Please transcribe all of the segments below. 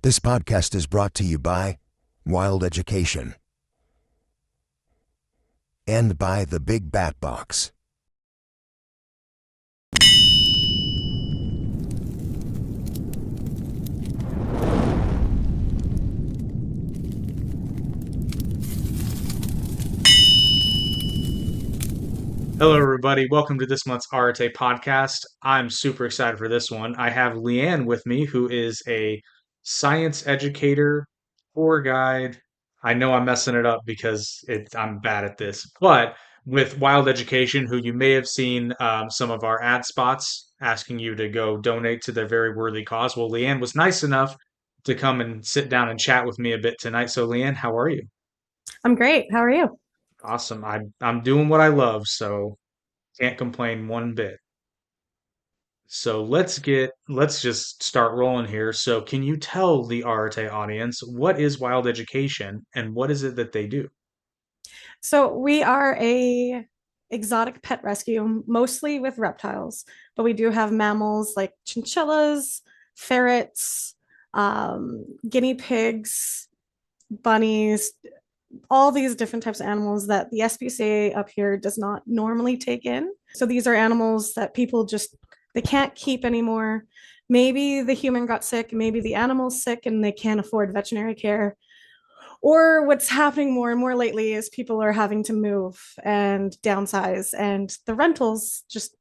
This podcast is brought to you by Wild Education and by the Big Bat Box. Hello, everybody. Welcome to this month's Arete Podcast. I'm super excited for this one. I have Lianne with me, who is a science educator, tour guide. I know I'm messing it up because I'm bad at this, but with Wild Education, who you may have seen some of our ad spots asking you to go donate to their very worthy cause. Well, Lianne was nice enough to come and sit down and chat with me a bit tonight. So, Lianne, how are you? I'm great. How are you? Awesome. I'm doing what I love, so can't complain one bit. So let's just start rolling here. So can you tell the Arate audience what is wild education and what is it that they do? So we are a exotic pet rescue, mostly with reptiles, but we do have mammals like chinchillas, ferrets, guinea pigs, bunnies, all these different types of animals that the SPCA up here does not normally take in. So these are animals that people just they can't keep anymore. Maybe the human got sick, maybe the animal's sick and they can't afford veterinary care. Or what's happening more and more lately is people are having to move and downsize, and the rentals just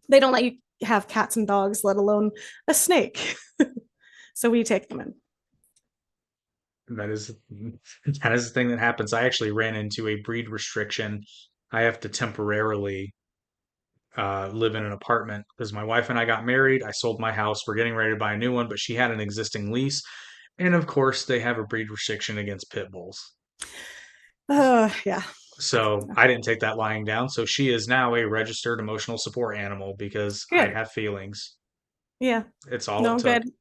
they don't let you have cats and dogs, let alone a snake. So we take them in. That is that is the thing that happens. I actually ran into a breed restriction. I have to temporarily live in an apartment because my wife and I got married. I sold my house. We're getting ready to buy a new one, but she had an existing lease. And of course, they have a breed restriction against pit bulls. Yeah. So I didn't take that lying down. So she is now a registered emotional support animal because I Good. have feelings. Yeah. It's all it No took. good.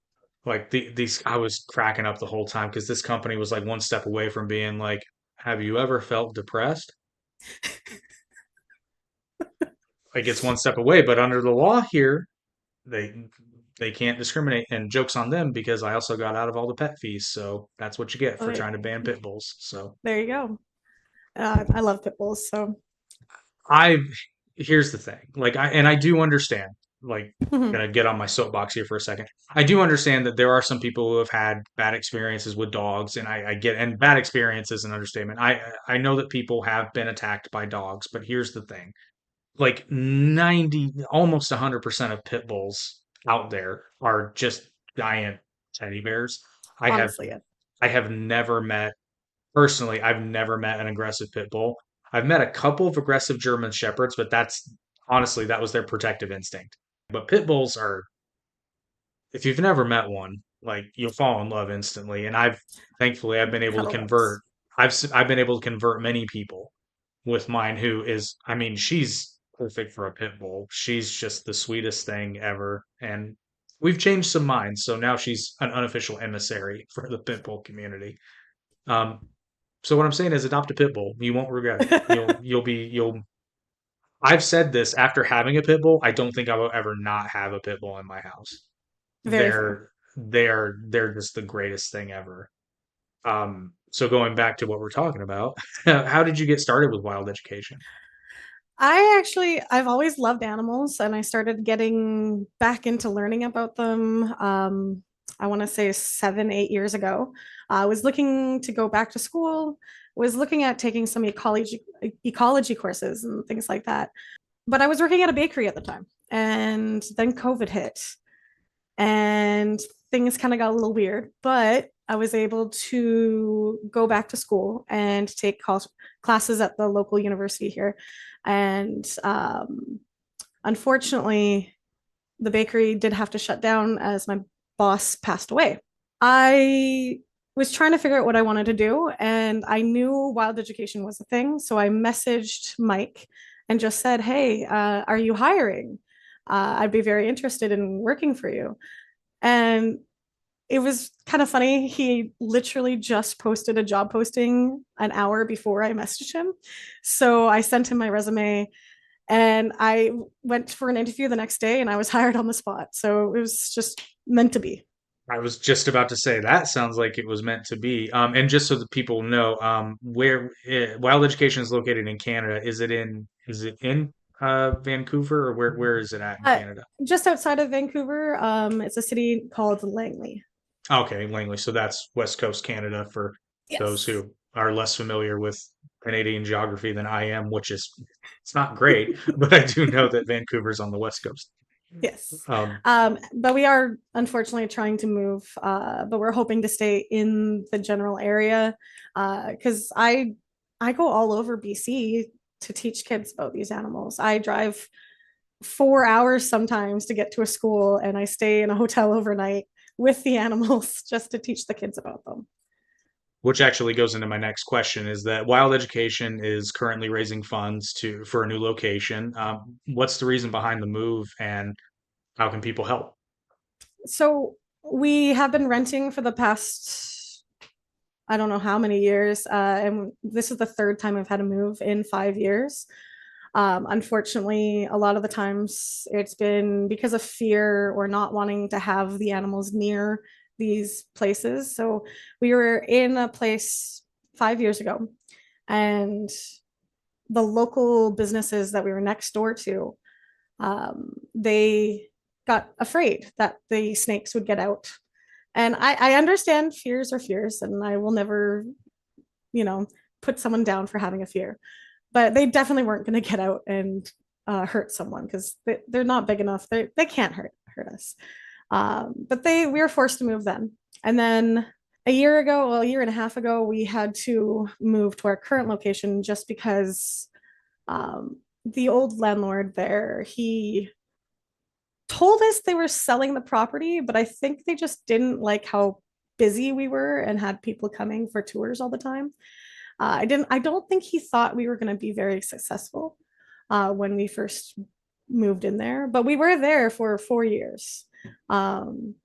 Like these, I was cracking up the whole time because this company was like one step away from being like, "Have you ever felt depressed?" Like it's one step away, but under the law here, they they can't discriminate. And jokes on them because I also got out of all the pet fees. So that's what you get Oh, for trying to ban pit bulls. So there you go. I love pit bulls. So I here's the thing. I do understand. Like mhm. gonna get on my soapbox here for a second. I do understand that there are some people who have had bad experiences with dogs, and I get and bad experience is an understatement. I know that people have been attacked by dogs, but here's the thing. Like 90, almost 100% of pit bulls out there are just giant teddy bears. I have Honestly, yeah. I have never met Personally, I've never met an aggressive pit bull. I've met a couple of aggressive German shepherds, but that's honestly that was their protective instinct. But pit bulls are, if you've never met one, like you'll fall in love instantly. And thankfully I've been able to Cuddle convert. buddies. I've been able to convert many people with mine who is, I mean, she's perfect for a pit bull. She's just the sweetest thing ever. And we've changed some minds, so now she's an unofficial emissary for the pit bull community. Um, so what I'm saying is adopt a pit bull. You won't regret it. You'll I've said this after having a pit bull. I don't think I will ever not have a pit bull in my house. Very fair. They're just the greatest thing ever. So going back to what we're talking about, how did you get started with wild education? I've always loved animals, and I started getting back into learning about them. I want to say 7, 8 years ago. I was looking to go back to school, was looking at taking some ecology courses and things like that. But I was working at a bakery at the time, and then COVID hit, and things kind of got a little weird. But I was able to go back to school and take classes at the local university here. And unfortunately, the bakery did have to shut down as my boss passed away. I was trying to figure out what I wanted to do, and I knew wild education was a thing. So I messaged Mike and just said, "Hey, are you hiring? I'd be very interested in working for you." And it was kind of funny. He literally just posted a job posting an hour before I messaged him. So I sent him my resume, and I went for an interview the next day and I was hired on the spot. So it was just meant to be. I was just about to say that sounds like it was meant to be. And just so that people know, where Wild Education is located in Canada, is it in Vancouver, or where is it at in Uh, Canada? just outside of Vancouver, it's a city called Langley. Okay, Langley. So that's West Coast Canada for those Yes. who are less familiar with Canadian geography than I am, which is it's not great, but I do know that Vancouver's on the West Coast. Yes. Um, But we are unfortunately trying to move, but we're hoping to stay in the general area because I go all over BC to teach kids about these animals. I drive 4 hours sometimes to get to a school, and I stay in a hotel overnight with the animals just to teach the kids about them. which actually goes into my next question is that Wild Education is currently raising funds for a new location. What's the reason behind the move and how can people help? So we have been renting for the past, I don't know how many years, and this is the third time I've had to move in 5 years. Unfortunately, a lot of the times it's been because of fear or not wanting to have the animals near these places. So we were in a place 5 years ago, and the local businesses that we were next door to, they got afraid that the snakes would get out. And I understand fears are fears, and I will never, you know, put someone down for having a fear, but they definitely weren't going to get out and hurt someone because they're not big enough. They can't hurt us. But we were forced to move then. And then a year ago, well, a year and a half ago, we had to move to our current location just because the old landlord there, he told us they were selling the property, but I think they just didn't like how busy we were and had people coming for tours all the time. I don't think he thought we were going to be very successful when we first moved in there, but we were there for 4 years. Um,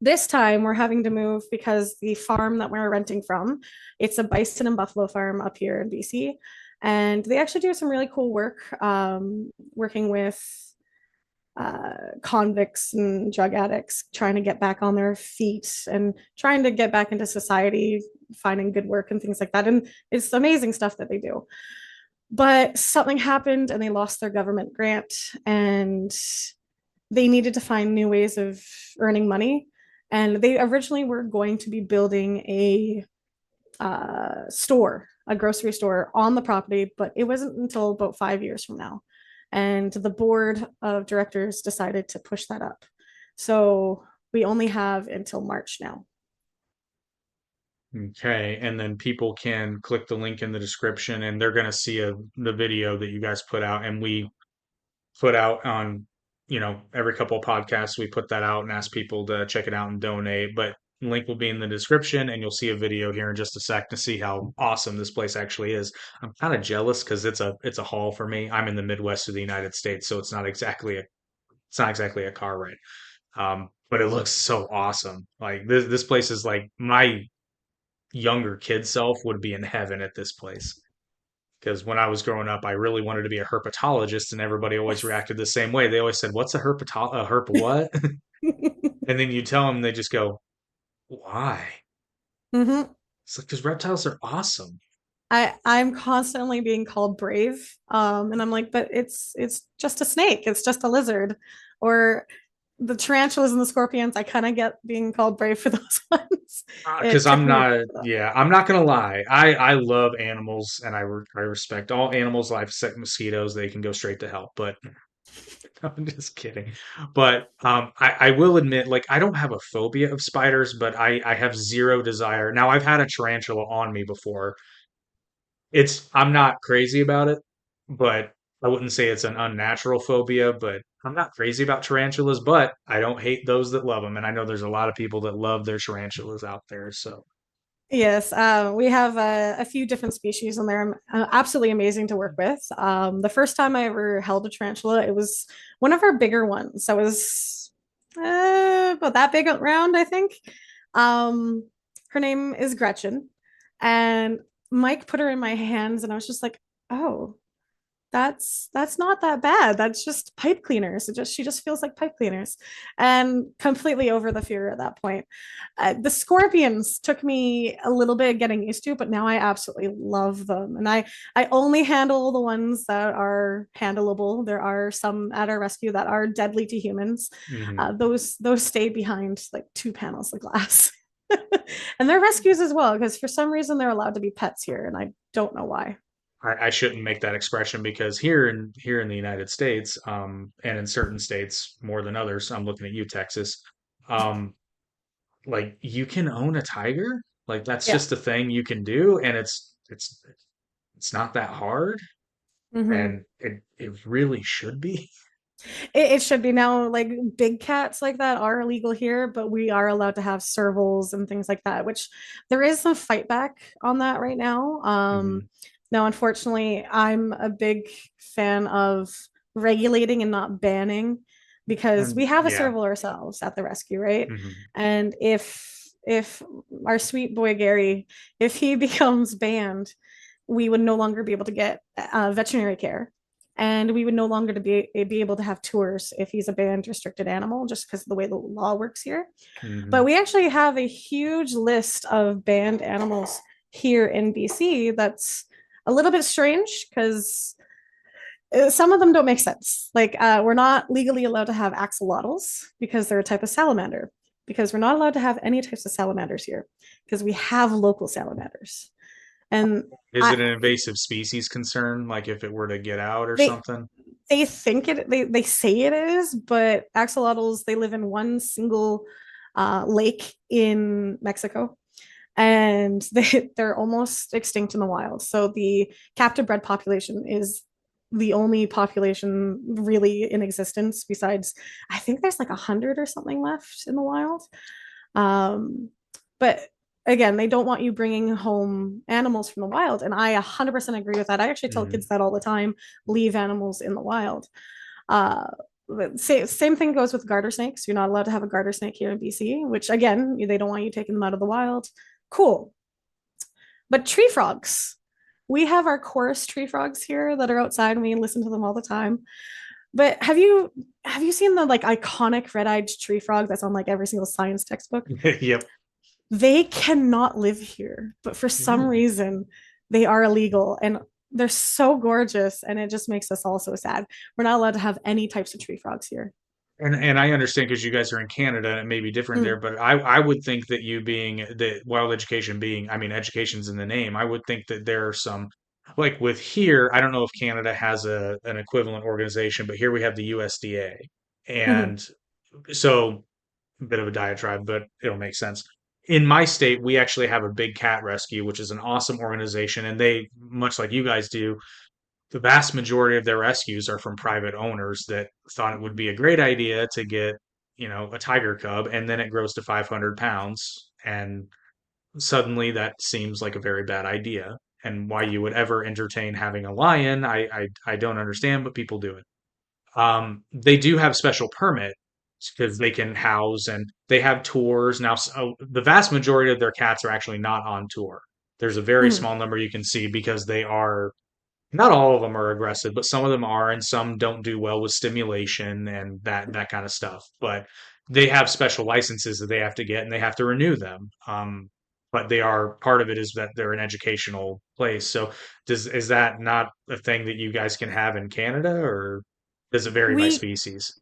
this time we're having to move because the farm that we're renting from, it's a bison and buffalo farm up here in BC, and they actually do some really cool work working with convicts and drug addicts trying to get back on their feet and trying to get back into society, finding good work and things like that. And it's amazing stuff that they do. But something happened and they lost their government grant, and they needed to find new ways of earning money. And they originally were going to be building a store, a grocery store on the property, but it wasn't until about 5 years from now. And the board of directors decided to push that up. So we only have until March now. Okay, and then people can click the link in the description and they're going to see the video that you guys put out and we put out on, every couple of podcasts we put that out and ask people to check it out and donate. But link will be in the description and you'll see a video here in just a sec to see how awesome this place actually is. I'm kind of jealous because it's a haul for me. I'm in the Midwest of the United States, so it's not exactly a car ride. But it looks so awesome. Like this place is like my younger kid self would be in heaven at this place. Because when I was growing up, I really wanted to be a herpetologist, and everybody always Yes. reacted the same way. They always said, "What's a herp what?" And then you tell them, they just go, "Why?" Mm-hmm. It's like because reptiles are awesome. I'm constantly being called brave, and I'm like, but it's just a snake, it's just a lizard, or the tarantulas and the scorpions. I kind of get being called brave for those ones. Because It took I'm me a not, bit for yeah, I'm not gonna lie. I love animals, and I respect all animals' life except mosquitoes. They can go straight to hell. But I'm just kidding. But I will admit, like, I don't have a phobia of spiders, but I have zero desire. Now, I've had a tarantula on me before. I'm not crazy about it, but I wouldn't say it's an unnatural phobia, but I'm not crazy about tarantulas, but I don't hate those that love them. And I know there's a lot of people that love their tarantulas out there. So, Yes, we have a few different species in there. Absolutely amazing to work with. The first time I ever held a tarantula, it was one of our bigger ones. That was about that big around, I think. Her name is Gretchen, and Mike put her in my hands, and I was just like, "Oh, that's not that bad. That's just pipe cleaners. She just feels like pipe cleaners, and completely over the fear at that point. The scorpions took me a little bit getting used to, but now I absolutely love them. And I only handle the ones that are handleable. There are some at our rescue that are deadly to humans. Hmm. Those stay behind like 2 panels of glass. And they're rescues as well, because for some reason they're allowed to be pets here, and I don't know why. I shouldn't make that expression because here in the United States, and in certain states more than others, I'm looking at you, Texas. Um, like you can own a tiger, like that's Yeah. just a thing you can do, and it's not that hard, Hmm. and it really should be. It should be now. Like big cats like that are illegal here, but we are allowed to have servals and things like that, which there is some fight back on that right now. Hmm. Now, unfortunately, I'm a big fan of regulating and not banning, because And we have a yeah. serval ourselves at the rescue, right? Hmm. And if our sweet boy Gary, if he becomes banned, we would no longer be able to get veterinary care, and we would no longer to be able to have tours if he's a banned restricted animal, just because of the way the law works here. But Hmm. we actually have a huge list of banned animals here in BC. That's a little bit strange, because some of them don't make sense. Like we're not legally allowed to have axolotls because they're a type of salamander, because we're not allowed to have any types of salamanders here because we have local salamanders. And Is I it an invasive species concern, like if it were to get out or they something? they think they say it is, but axolotls, they live in one single lake in Mexico, and they're almost extinct in the wild. So the captive bred population is the only population really in existence, besides I think there's like 100 or something left in the wild. Um, but again, they don't want you bringing home animals from the wild, and I 100% agree with that. I actually tell Hmm. kids that all the time: leave animals in the wild. uh, same thing goes with garter snakes. You're not allowed to have a garter snake here in BC, which again, they don't want you taking them out of the wild. Cool. But tree frogs, we have our chorus tree frogs here that are outside, and we listen to them all the time. But have you seen the like iconic red-eyed tree frog that's on like every single science textbook? Yep. They cannot live here, but for some Really? reason they are illegal, and they're so gorgeous, and it just makes us all so sad. We're not allowed to have any types of tree frogs here. And I understand because you guys are in Canada and it may be different there, Mm. but I would think that you being the wild education being, I mean, education's in the name. I would think that there are some, like with here, I don't know if Canada has an equivalent organization, but here we have the USDA. Mhm. And so a bit of a diatribe, but it'll make sense. In my state, we actually have a big cat rescue, which is an awesome organization, and they, much like you guys do, the vast majority of their rescues are from private owners that thought it would be a great idea to get, a tiger cub, and then it grows to 500 pounds. And suddenly that seems like a very bad idea. And why you would ever entertain having a lion, I don't understand, but people do it. They do have special permits because they can house and they have tours. Now, so the vast majority of their cats are actually not on tour. There's a very Mhm. small number you can see because they are not all of them are aggressive, but some of them are, and some don't do well with stimulation and that kind of stuff. But they have special licenses that they have to get, and they have to renew them. But they are part of it is that they're an educational place. So is that not a thing that you guys can have in Canada, or does it vary by we species?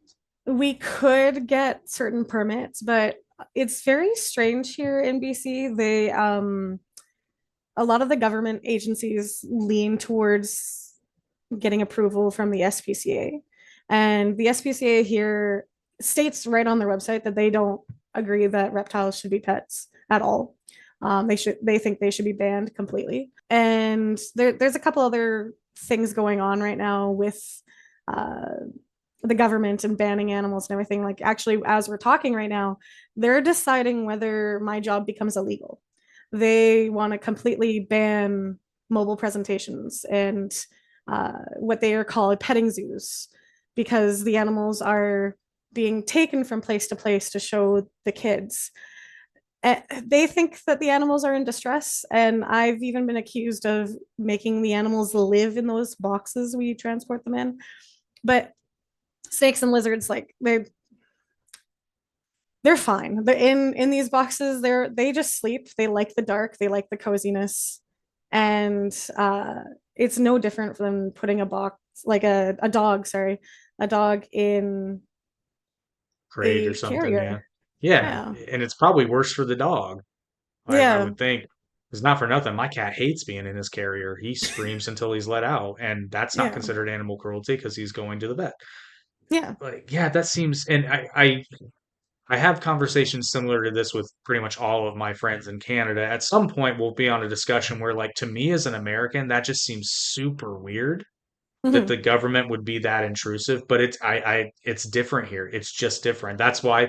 we could get certain permits, but it's very strange here in BC. They A lot of the government agencies lean towards getting approval from the SPCA. And the SPCA here states right on their website that they don't agree that reptiles should be pets at all. They think they should be banned completely. And there's a couple other things going on right now with uh, the government and banning animals and everything. Like actually, as we're talking right now, they're deciding whether my job becomes illegal. They want to completely ban mobile presentations and what they are called petting zoos, because the animals are being taken from place to place to show the kids. they think that the animals are in distress, and I've even been accused of making the animals live in those boxes we transport them in. But snakes and lizards, like they're fine. They're in these boxes. They just sleep. They like the dark. They like the coziness, and it's no different than putting a box like a dog. Sorry, a dog in Crate or a something. Yeah. carrier. Yeah. Yeah, And it's probably worse for the dog. I yeah, would think. It's not for nothing. My cat hates being in his carrier. He screams until he's let out, and that's not yeah, considered animal cruelty because he's going to the vet. yeah. Like, yeah, that seems, and I have conversations similar to this with pretty much all of my friends in Canada. At some point, we'll be on a discussion where, like, to me as an American, that just seems super weird that Mhm. the government would be that intrusive. But it's different here. It's just different. That's why,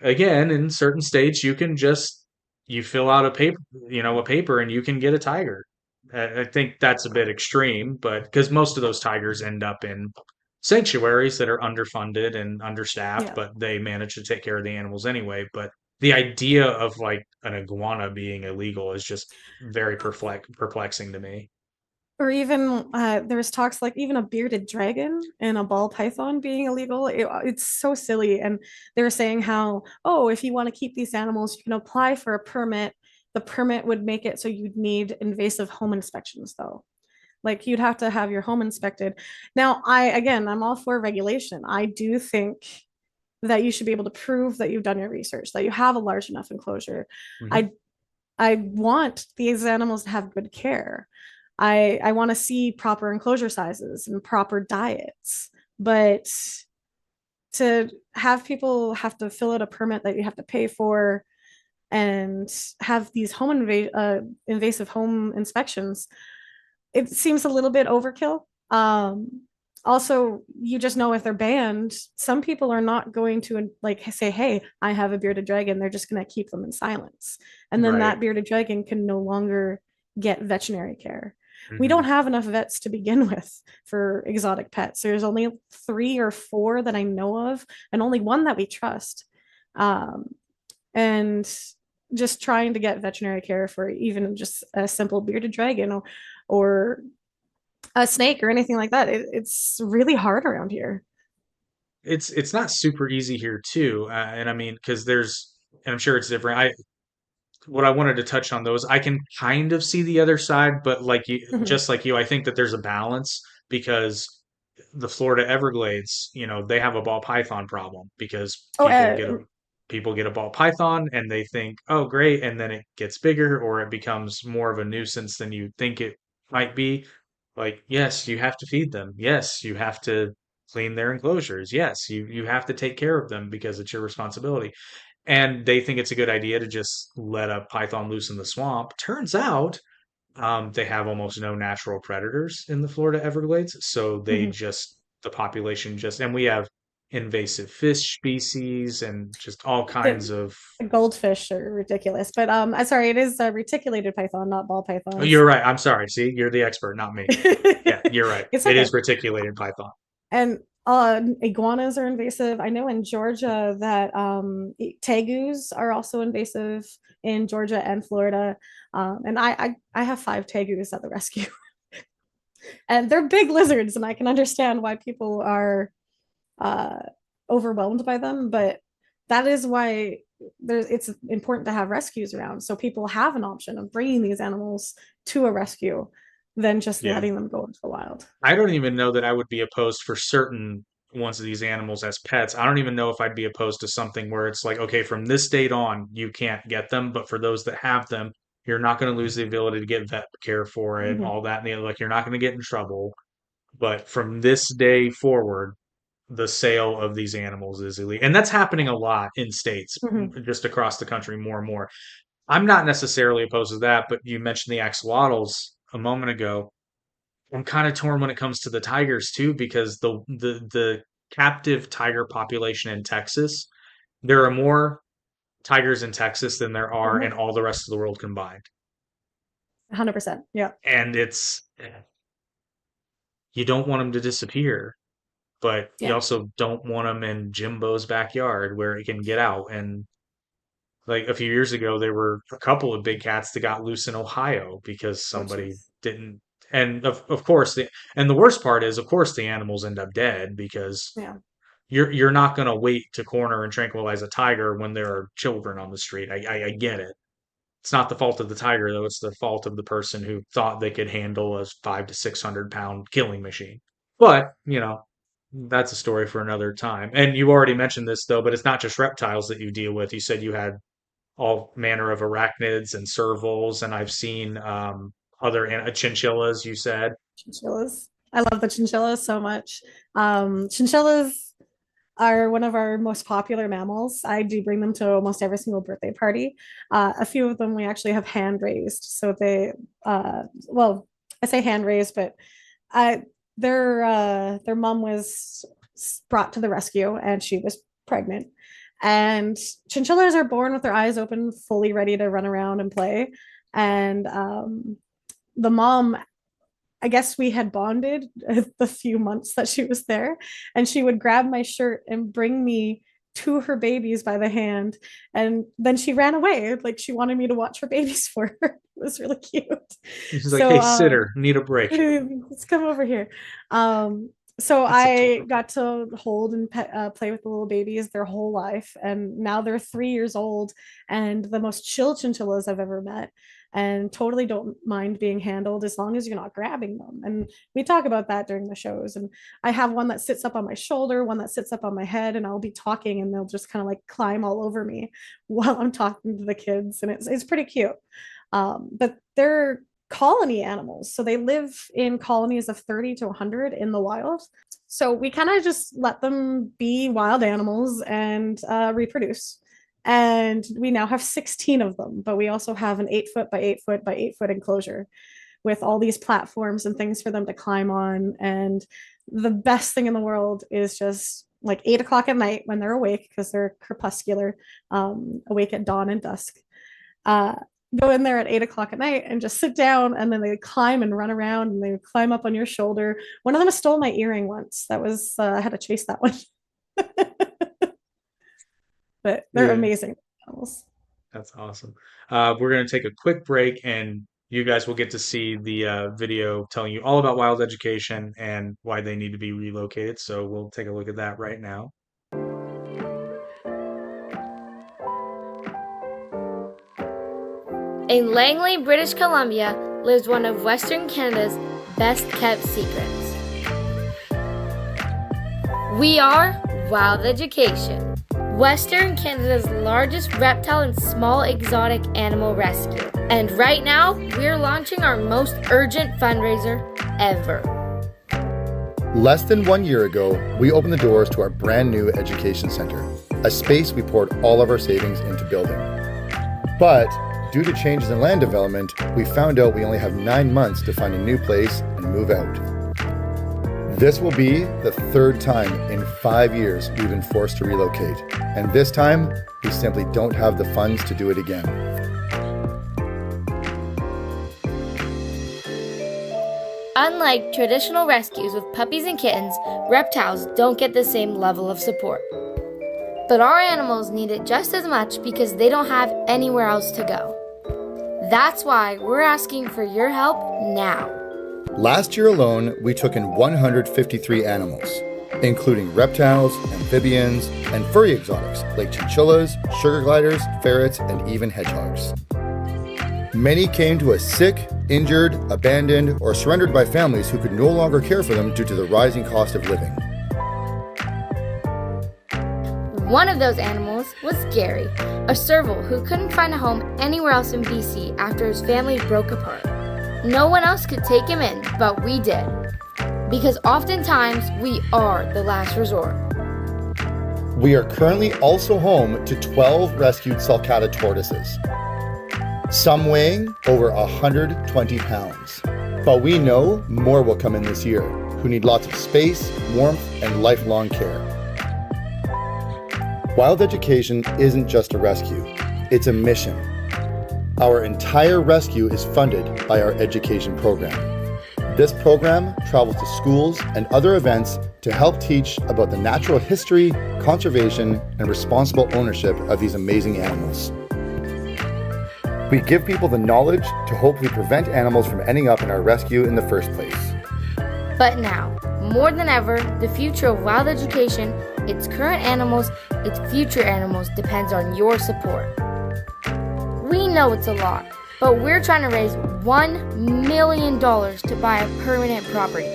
again, in certain states, you fill out a paper, and you can get a tiger. I think that's a bit extreme, but because most of those tigers end up in sanctuaries that are underfunded and understaffed, Yeah. but they manage to take care of the animals anyway. But the idea of like an iguana being illegal is just very perplexing to me. Or even there's talks like even a bearded dragon and a ball python being illegal. It's so silly. And they were saying how, oh, if you want to keep these animals, you can apply for a permit. The permit would make it so you'd need invasive home inspections, though. Like you'd have to have your home inspected. Now, I'm all for regulation. I do think that you should be able to prove that you've done your research, that you have a large enough enclosure. Mhm. I I want these animals to have good care. I want to see proper enclosure sizes and proper diets. But to have people have to fill out a permit that you have to pay for and have these invasive home inspections, it seems a little bit overkill. Also, you just know if they're banned, some people are not going to like say, "Hey, I have a bearded dragon." They're just going to keep them in silence, and then Right. that bearded dragon can no longer get veterinary care. We don't Hmm. have enough vets to begin with for exotic pets. There's only 3 or 4 that I know of, and only one that we trust. Um, and just trying to get veterinary care for even just a simple bearded dragon or a snake or anything like that. It's really hard around here. It's not super easy here too, and I mean because and I'm sure it's different. I What I wanted to touch on those, I can kind of see the other side, but Mhm. just like you, I think that there's a balance because the Florida Everglades, they have a ball python problem because Oh, people get a ball python and they think, oh, great, and then it gets bigger or it becomes more of a nuisance than you think it might be. Like, yes, you have to feed them. Yes, you have to clean their enclosures. Yes, you have to take care of them because it's your responsibility, and they think it's a good idea to just let a python loose in the swamp. Turns out, they have almost no natural predators in the Florida Everglades, so mhm. the population and we have invasive fish species and just all kinds The of. goldfish are ridiculous, but I'm sorry, it is a reticulated python, not ball Oh, pythons. you're right. I'm sorry. See, you're the expert, not me. Yeah, you're right. It's It is okay. reticulated python. And iguanas are invasive. I know in Georgia that tegus are also invasive in Georgia and Florida. And I have 5 tegus at the rescue, and they're big lizards, and I can understand why people are uh, overwhelmed by them. But that is why it's important to have rescues around, so people have an option of bringing these animals to a rescue than just Yeah. letting them go into the wild. I don't even know that I would be opposed for certain ones of these animals as pets. I don't even know if I'd be opposed to something where it's like, okay, from this date on, you can't get them, but for those that have them, you're not going to lose the ability to get vet care for it, Mhm. all that, and the other. Like, you're not going to get in trouble. But from this day forward, the sale of these animals is illegal. And that's happening a lot in states, Mhm. just across the country, more and more. I'm not necessarily opposed to that, but you mentioned the axolotls a moment ago. I'm kind of torn when it comes to the tigers too, because the captive tiger population in Texas, there are more tigers in Texas than there are in Mhm. all the rest of the world combined. 100%. Yeah. And you don't want them to disappear, but you Yeah. also don't want them in Jimbo's backyard where he can get out and like a few years ago, there were a couple of big cats that got loose in Ohio because Oh, somebody jeez. didn't. And of course, and the worst part is, of course, the animals end up dead because Yeah. you're not going to wait to corner and tranquilize a tiger when there are children on the street. I get it. It's not the fault of the tiger, though. It's the fault of the person who thought they could handle a 5 to 600 pound killing machine. But, that's a story for another time. And you already mentioned this, though, but it's not just reptiles that you deal with. You said you had all manner of arachnids and servals, and I've seen other chinchillas, you said. Chinchillas. I love the chinchillas so much. Chinchillas are one of our most popular mammals. I do bring them to almost every single birthday party. A few of them we actually have hand raised. So well, I say hand raised, but I, their mom was brought to the rescue and she was pregnant. And chinchillas are born with their eyes open, fully ready to run around and play. And the mom, I guess we had bonded the few months that she was there, and she would grab my shirt and bring me to her babies by the hand. And then she ran away. Like she wanted me to watch her babies for her. It was really cute. She's like, So hey, sitter, need a break. let's come over here. So That's I adorable. got to hold and play with the little babies their whole life, and now they're 3 years old and the most chill chinchillas I've ever met, and totally don't mind being handled as long as you're not grabbing them. And we talk about that during the shows. And I have one that sits up on my shoulder, one that sits up on my head, and I'll be talking and they'll just kind of like climb all over me while I'm talking to the kids, and it's pretty cute. But they're colony animals. So they live in colonies of 30 to 100 in the wild. So we kind of just let them be wild animals and reproduce. And we now have 16 of them, but we also have an 8 foot by 8 foot by 8 foot enclosure with all these platforms and things for them to climb on. And the best thing in the world is just like 8 o'clock at night when they're awake, because they're crepuscular, awake at dawn and dusk. Uh, Go in there at 8 o'clock at night and just sit down, and then they climb and run around and they climb up on your shoulder. One of them stole my earring once. That was I had to chase that one. But they're Yeah, amazing animals. that's awesome. We're going to take a quick break, and you guys will get to see the video telling you all about wild education and why they need to be relocated. So we'll take a look at that right now. In Langley, British Columbia, lives one of Western Canada's best kept secrets. We are Wild Education, Western Canada's largest reptile and small exotic animal rescue. And right now, we're launching our most urgent fundraiser ever. Less than 1 year ago, we opened the doors to our brand new education center, a space we poured all of our savings into building. But due to changes in land development, we found out we only have 9 months to find a new place and move out. This will be the third time in 5 years we've been forced to relocate, and this time we simply don't have the funds to do it again. Unlike traditional rescues with puppies and kittens, reptiles don't get the same level of support. But our animals need it just as much because they don't have anywhere else to go. That's why we're asking for your help now. Last year alone, we took in 153 animals, including reptiles, amphibians, and furry exotics like chinchillas, sugar gliders, ferrets, and even hedgehogs. Many came to us sick, injured, abandoned, or surrendered by families who could no longer care for them due to the rising cost of living. One of those animals was Gary, a serval who couldn't find a home anywhere else in BC after his family broke apart. No one else could take him in, but we did. Because oftentimes, we are the last resort. We are currently also home to 12 rescued sulcata tortoises, some weighing over 120 pounds. But we know more will come in this year, who need lots of space, warmth, and lifelong care. Wild education isn't just a rescue, it's a mission. Our entire rescue is funded by our education program. This program travels to schools and other events to help teach about the natural history, conservation, and responsible ownership of these amazing animals. We give people the knowledge to hopefully prevent animals from ending up in our rescue in the first place. But now, more than ever, the future of wild education, its current animals, its future animals depends on your support. We know it's a lot, but we're trying to raise $1 million to buy a permanent property.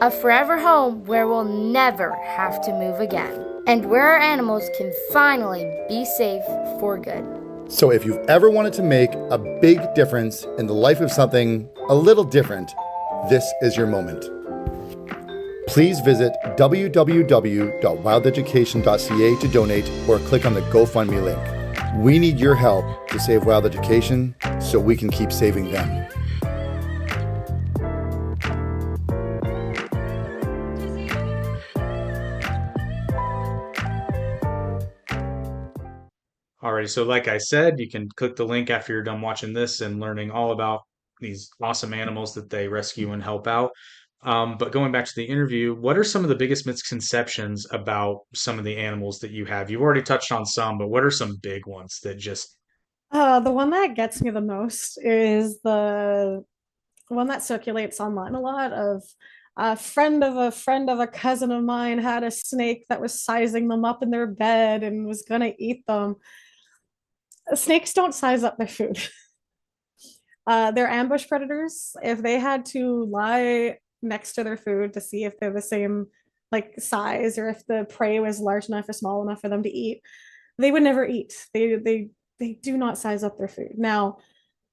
A forever home where we'll never have to move again, and where our animals can finally be safe for good. So if you've ever wanted to make a big difference in the life of something a little different, this is your moment. Please visit www.wildeducation.ca to donate or click on the GoFundMe link. We need your help to save wild education so we can keep saving them. Alrighty, so like I said, you can click the link after you're done watching this and learning all about these awesome animals that they rescue and help out. But going back to the interview, what are some of the biggest misconceptions about some of the animals that you have? You've already touched on some, but what are some big ones that just... The one that gets me the most is the one that circulates online a lot of a friend of a cousin of mine had a snake that was sizing them up in their bed and was gonna eat them. Snakes don't size up their food. They're ambush predators. If they had to lie next to their food to see if they're the same like size or if the prey was large enough or small enough for them to eat, they would never eat. They do not size up their food. Now,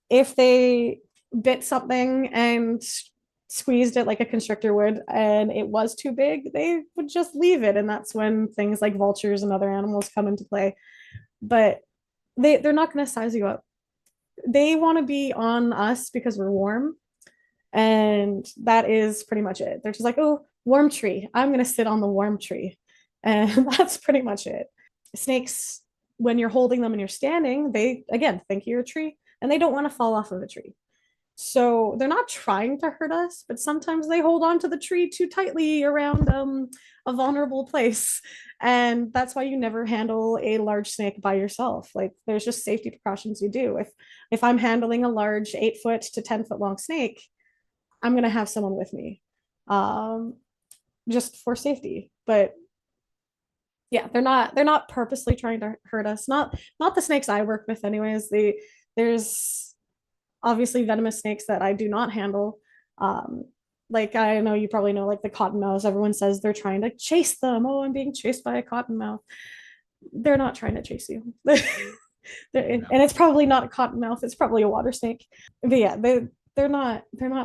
if they bit something and squeezed it like a constrictor would and it was too big, they would just leave it. And that's when things like vultures and other animals come into play. But they're not going to size you up. They want to be on us because we're warm. And that is pretty much it. They're just like, oh, warm tree. I'm going to sit on the warm tree. And that's pretty much it. Snakes, when you're holding them and you're standing, they, again, think you're a tree and they don't want to fall off of a tree. So they're not trying to hurt us, but sometimes they hold on to the tree too tightly around a vulnerable place. And that's why you never handle a large snake by yourself. Like there's just safety precautions you do. If I'm handling a large 8-foot to 10-foot long snake, I'm going to have someone with me just for safety. But yeah, they're not purposely trying to hurt us. Not the snakes I work with anyways. There's obviously venomous snakes that I do not handle. Like I know you probably know like the cottonmouths. Everyone says they're trying to chase them. Oh, I'm being chased by a cottonmouth. They're not trying to chase you. And it's probably not a cottonmouth. It's probably a water snake. But yeah, they're not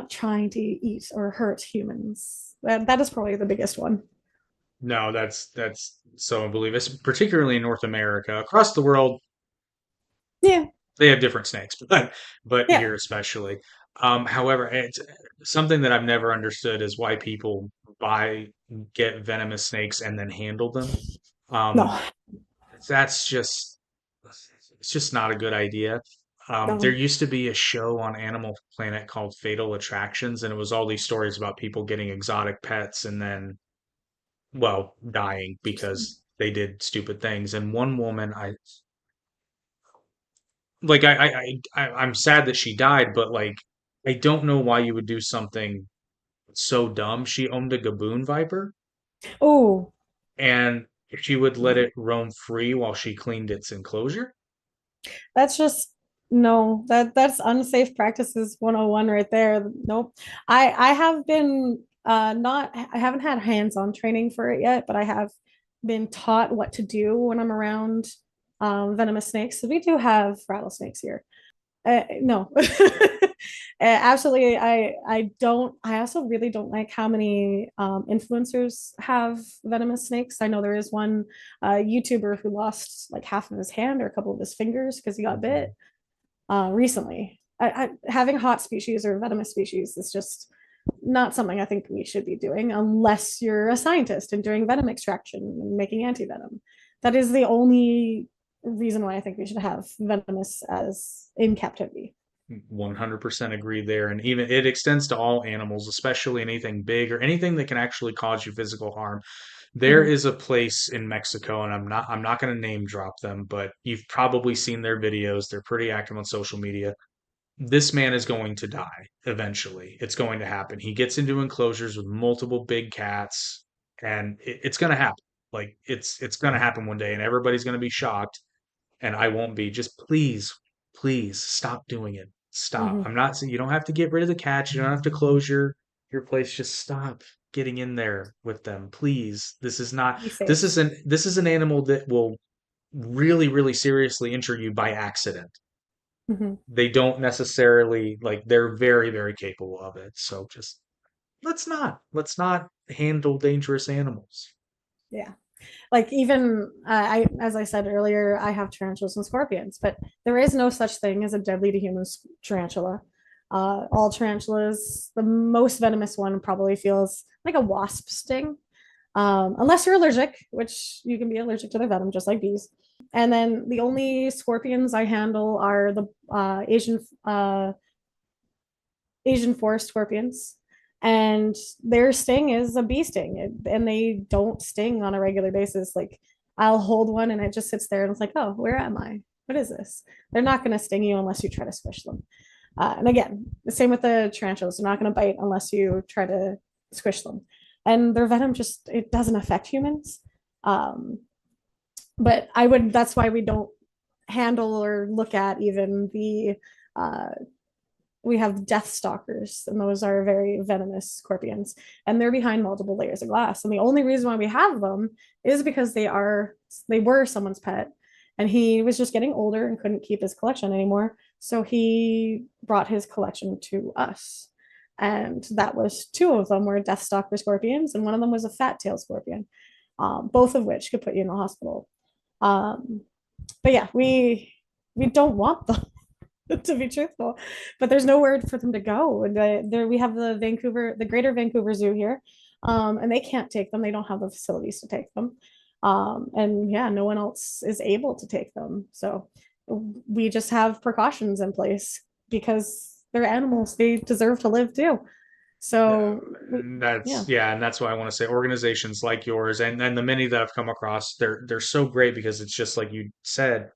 trying to eat or hurt humans. That is probably the biggest one. No, that's so unbelievable. It's particularly in North America. Across the world, Yeah. they have different snakes, but Yeah. here especially. However, it's something that I've never understood is why people get venomous snakes and then handle them. No. That's just it's just not a good idea. There No. used to be a show on Animal Planet called Fatal Attractions, and it was all these stories about people getting exotic pets and then, well, dying because they did stupid things. And one woman, I'm sad that she died, but like I don't know why you would do something so dumb. She owned a gaboon viper, Oh, and she would let it roam free while she cleaned its enclosure. that's just no, that's unsafe practices 101 right there. Nope. I have been not I haven't had hands-on training for it yet, but I have been taught what to do when I'm around venomous snakes. So we do have rattlesnakes here. No. Absolutely. I also really don't like how many influencers have venomous snakes. I know there is one YouTuber who lost like half of his hand or a couple of his fingers because he got bit recently. Having hot species or venomous species is just not something I think we should be doing unless you're a scientist and doing venom extraction and making anti-venom. That is the only reason why I think we should have venomous as in captivity. 100% agree there. And even it extends to all animals, especially anything big or anything that can actually cause you physical harm. There is a place in Mexico, and I'm not going to name drop them, but you've probably seen their videos. They're pretty active on social media. This man is going to die eventually. It's going to happen. He gets into enclosures with multiple big cats, and it's going to happen. Like it's going to happen one day, and everybody's going to be shocked, and I won't be. Just please, please stop doing it. Stop. Mhm. I'm not saying you don't have to get rid of the cats. You don't have to close your place. Just stop getting in there with them, please. This is not. Be safe. This is an animal that will really, really seriously injure you by accident. Mhm. They don't necessarily like they're very, very capable of it. So just let's not handle dangerous animals. Yeah. Like even as I said earlier, I have tarantulas and scorpions, but there is no such thing as a deadly to humans tarantula. All tarantulas, the most venomous one probably feels like a wasp sting, unless you're allergic, which you can be allergic to their venom just like bees. And then the only scorpions I handle are the Asian forest scorpions, and their sting is a bee sting, and they don't sting on a regular basis. Like I'll hold one and it just sits there, and it's like, oh, where am I? What is this? They're not going to sting you unless you try to squish them. And again, the same with the tarantulas. They're not going to bite unless you try to squish them. And their venom just it doesn't affect humans. Um, but I would. That's why we don't handle or look at even the uh, we have death stalkers, and those are very venomous scorpions, and they're behind multiple layers of glass. And the only reason why we have them is because they were someone's pet, and he was just getting older and couldn't keep his collection anymore. So he brought his collection to us. And that was two of them were death stalker scorpions, and one of them was a fat tail scorpion, both of which could put you in the hospital. Um, but yeah, we don't want them to be truthful, but there's nowhere for them to go. And there we have the Greater Vancouver Zoo here, and they can't take them. They don't have the facilities to take them, and yeah, no one else is able to take them. So we just have precautions in place because they're animals. They deserve to live too. So And yeah, and that's why I want to say organizations like yours and the many that I've come across, they're so great because it's just like you said,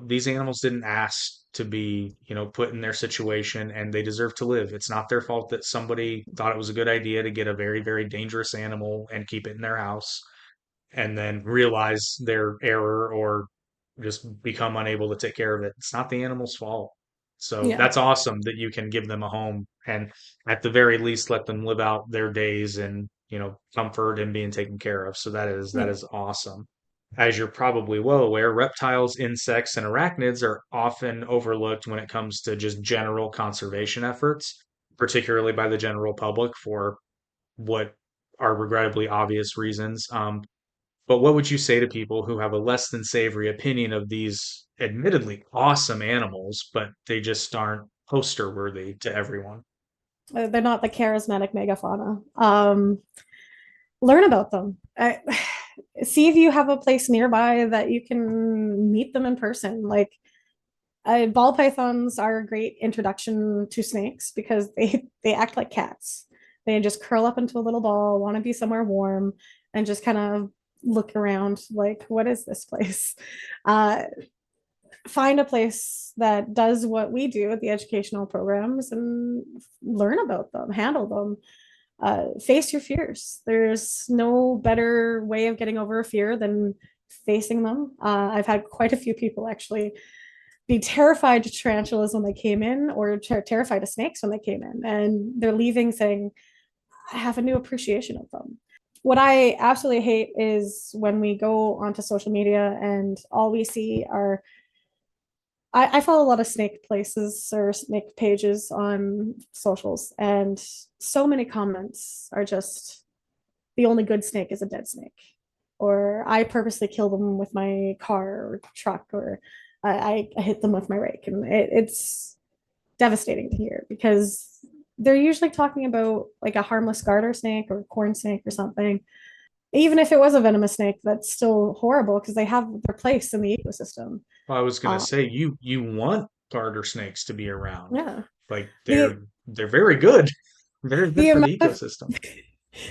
these animals didn't ask to be, put in their situation and they deserve to live. It's not their fault that somebody thought it was a good idea to get a very, very dangerous animal and keep it in their house and then realize their error or just become unable to take care of it. It's not the animal's fault. So yeah. that's awesome that you can give them a home and at the very least let them live out their days in, comfort and being taken care of. So that Yeah. is awesome. As you're probably well aware, reptiles, insects, and arachnids are often overlooked when it comes to just general conservation efforts, particularly by the general public for what are regrettably obvious reasons. But what would you say to people who have a less than savory opinion of these admittedly awesome animals, but they just aren't poster worthy to everyone? They're not the charismatic megafauna. Learn about them. See if you have a place nearby that you can meet them in person. Like ball pythons are a great introduction to snakes because they act like cats. They just curl up into a little ball, want to be somewhere warm, and just kind of look around like, what is this place? Uh, find a place that does what we do at the educational programs and learn about them, handle them. Face your fears. There's no better way of getting over a fear than facing them. I've had quite a few people actually be terrified to tarantulas when they came in or terrified of snakes when they came in, and they're leaving saying, I have a new appreciation of them. What I absolutely hate is when we go onto social media and all we see are I follow a lot of snake places or snake pages on socials, and so many comments are just the only good snake is a dead snake, or I purposely kill them with my car or truck, or I hit them with my rake, and it's devastating to hear because they're usually talking about like a harmless garter snake or a corn snake or something. Even if it was a venomous snake, that's still horrible because they have their place in the ecosystem. Well, I was gonna Uh, say you want garter snakes to be around. yeah. Like The they're very good. Very good the for amount the of ecosystem.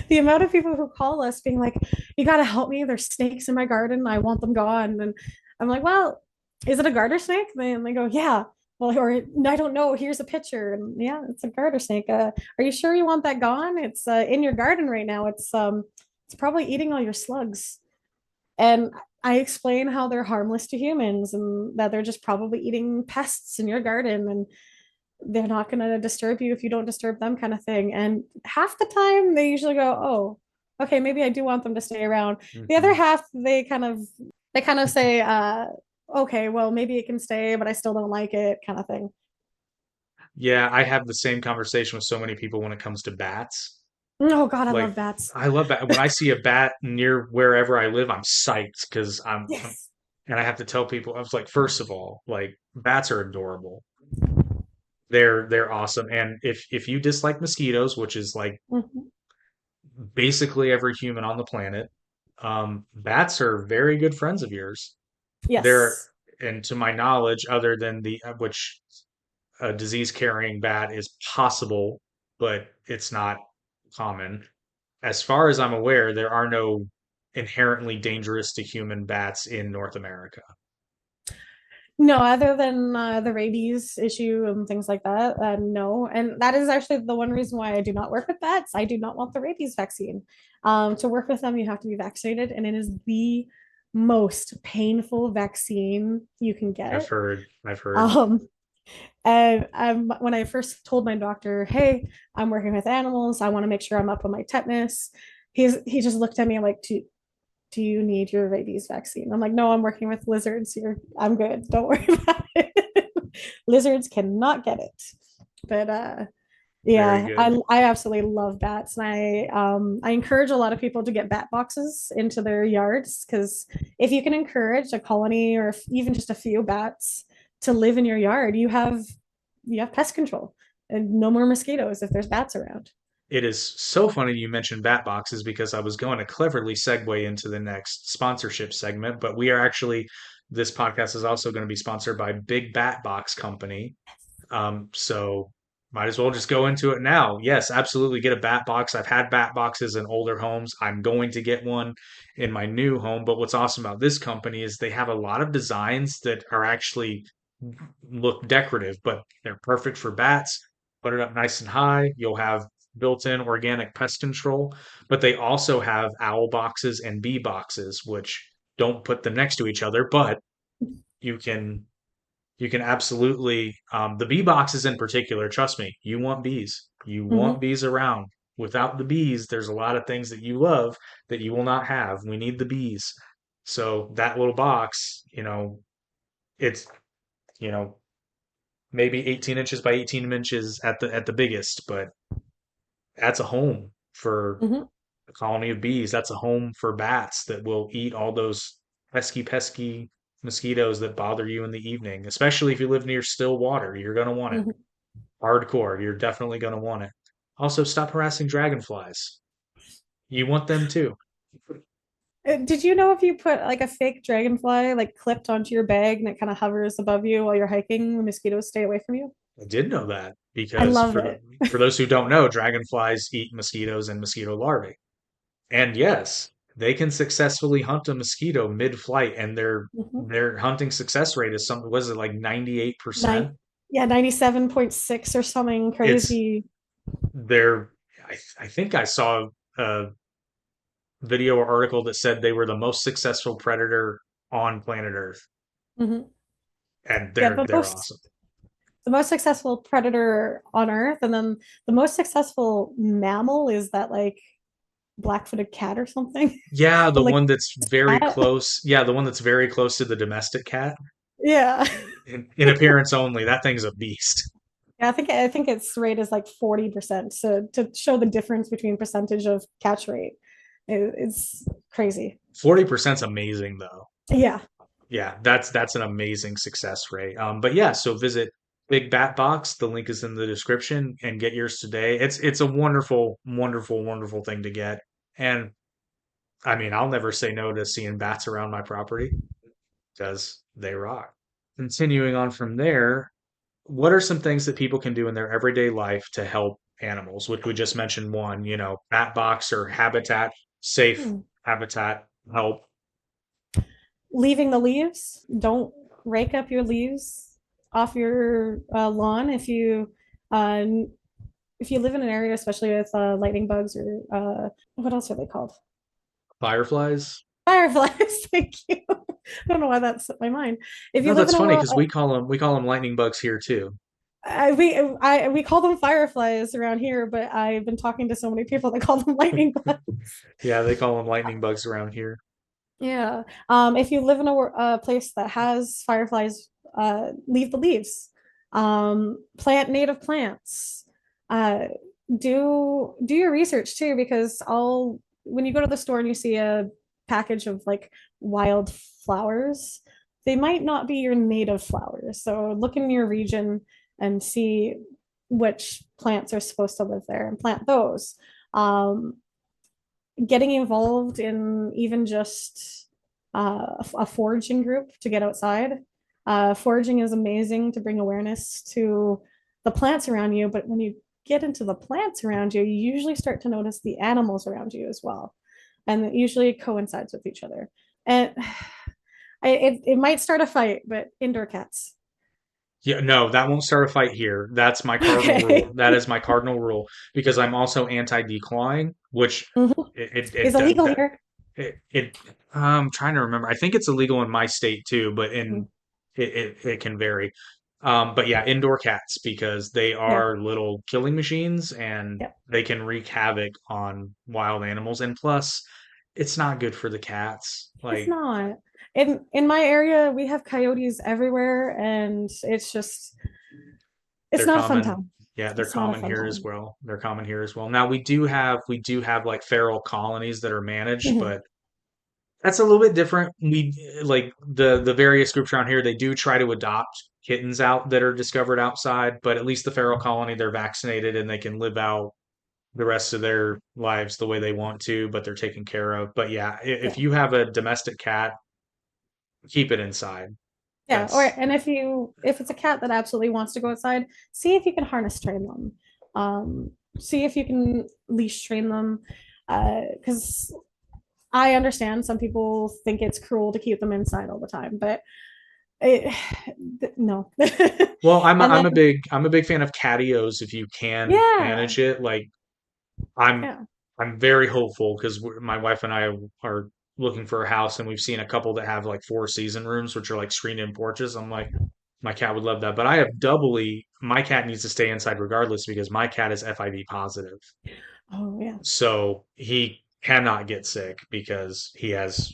The amount of people who call us being like, "You got to help me. There's snakes in my garden. I want them gone." And I'm like, "Well, is it a garter snake?" And they go, "Yeah." Well, or I don't know. Here's a picture, and yeah, it's a garter snake. Are you sure you want that gone? It's in your garden right now. It's probably eating all your slugs. And I explain how they're harmless to humans and that they're just probably eating pests in your garden, and they're not going to disturb you if you don't disturb them, kind of thing. And half the time they usually go, "Oh, okay, maybe I do want them to stay around." The other Hmm. half, they kind of say, "Okay, well, maybe it can stay, but I still don't like it," kind of thing. Yeah, I have the same conversation with so many people when it comes to bats. Oh God, I Like, love bats. I love that. When I see a bat near wherever I live, I'm psyched because Yes. and I have to tell people, I was like, first of all, like bats are adorable. They're awesome. And if you dislike mosquitoes, which is like Mhm. basically every human on the planet, bats are very good friends of yours. They're, Yes. and to my knowledge, other than the which a disease carrying bat is possible, but it's not common. As far as I'm aware, there are no inherently dangerous to human bats in North America. No, other than the rabies issue and things like that, no. And that is actually the one reason why I do not work with bats. I do not want the rabies vaccine. To work with them, you have to be vaccinated, and it is the most painful vaccine you can I've get. heard, I've heard. Um, and when I first told my doctor, "Hey, I'm working with animals. I want to make sure I'm up on my tetanus," he just looked at me like, "Do you need your rabies vaccine?" I'm like, "No, I'm working with lizards. I'm good. Don't worry about it." Lizards cannot get it. But Very yeah, good. I absolutely love bats, and I encourage a lot of people to get bat boxes into their yards, because if you can encourage a colony or even just a few bats to live in your yard, you have pest control and no more mosquitoes if there's bats around. It is so funny you mentioned bat boxes because I was going to cleverly segue into the next sponsorship segment, but we are actually, this podcast is also going to be sponsored by Big Bat Box Company. So might as well just go into it now. Yes, absolutely get a bat box. I've had bat boxes in older homes. I'm going to get one in my new home. But what's awesome about this company is they have a lot of designs that are actually look decorative, but they're perfect for bats. Put it up nice and high. You'll have built-in organic pest control, but they also have owl boxes and bee boxes, which don't put them next to each other, but you can you can absolutely, the bee boxes in particular, trust me, you want bees. You want Mhm. bees around. Without the bees, there's a lot of things that you love that you will not have. We need the bees. So that little box, it's, you know, maybe 18 inches by 18 inches at the biggest, but that's a home for Mhm. a colony of bees. That's a home for bats that will eat all those pesky mosquitoes that bother you in the evening, especially if you live near still water. You're going to want it. Mhm. Hardcore. You're definitely going to want it. Also, stop harassing dragonflies. You want them too. Did you know if you put like a fake dragonfly like clipped onto your bag and it kind of hovers above you while you're hiking, the mosquitoes stay away from you? I did know that I because love it. for those who don't know, dragonflies eat mosquitoes and mosquito larvae. And yes, they can successfully hunt a mosquito mid-flight, and their Mhm. their hunting success rate is something, was it like Nine, 98%? yeah, 97.6 or something It's crazy. they're I think I saw a video or article that said they were the most successful predator on planet Earth, Mhm. and Yeah, they're the they're most awesome. the most successful predator on Earth, and then the most successful mammal is that like black-footed cat or something. Yeah, the Like one that's very cat. close. Yeah, the one that's very close to the domestic cat Yeah. in appearance only. That thing's a beast. Yeah, I think its rate is like 40%. So to show the difference between percentage of catch rate, it's crazy. 40%'s amazing though. Yeah. Yeah, that's an amazing success rate. But yeah, so visit Big Bat Box. The link is in the description and get yours today. It's a wonderful, wonderful, wonderful thing to get. And I mean, I'll never say no to seeing bats around my property because they rock. Continuing on from there, what are some things that people can do in their everyday life to help animals, which we just mentioned one, bat box or habitat, safe Hmm. habitat help. Leaving the leaves. Don't rake up your leaves off your lawn uh, if you live in an area, especially with lightning bugs or what else are they called? Fireflies. Fireflies. Thank you. I don't know why that slipped my mind. If you No, live that's in a funny world, because we call them lightning bugs here too. we call them fireflies around here, but I've been talking to so many people that call them lightning bugs. Yeah, they call them lightning bugs around here. Yeah. If you live in a place that has fireflies, leave the leaves. Plant native plants. Uh, do your research too, because I'll when you go to the store and you see a package of like wild flowers, they might not be your native flowers. So look in your region and see which plants are supposed to live there and plant those. Um, Getting involved in even just a foraging group to get outside. Foraging is amazing to bring awareness to the plants around you, but when you get into the plants around you, you usually start to notice the animals around you as well. And it usually coincides with each other. And it might start a fight, but indoor cats. Yeah, no, that won't start a fight here. That's my cardinal rule. Okay. That is my cardinal rule because I'm also anti-declawing, which Mhm. it Is does illegal that here. it I'm trying to remember. I think it's illegal in my state too, but Mhm. in it can vary. But yeah, indoor cats because they Yeah. are little killing machines and Yeah. they can wreak havoc on wild animals. And plus, it's not good for the cats. It's Like not. In my area, we have coyotes everywhere, and it's they're not a fun common. time. Yeah, they're It's not a common fun here as time. well. They're common here as well. Now we do have like feral colonies that are managed, Mhm. but that's a little bit different. We like the various groups around here, they do try to adopt kittens out that are discovered outside, but at least the feral colony, they're vaccinated and they can live out the rest of their lives the way they want to, but they're taken care of. But yeah, if Yeah. you have a domestic cat, keep it inside. Yeah. Or That's and if it's a cat that absolutely wants to go outside, see if you can harness train them. See if you can leash train them. Because I understand some people think it's cruel to keep them inside all the time, but it, no. well, I'm a, And I'm then a big I'm a big fan of catios if you can yeah, manage it. Like I'm yeah. I'm very hopeful because my wife and I are looking for a house, and we've seen a couple that have like four season rooms, which are like screened-in porches. I'm like, my cat would love that, but I have doubly. My cat needs to stay inside regardless because my cat is FIV positive, Oh yeah. so he cannot get sick because he has.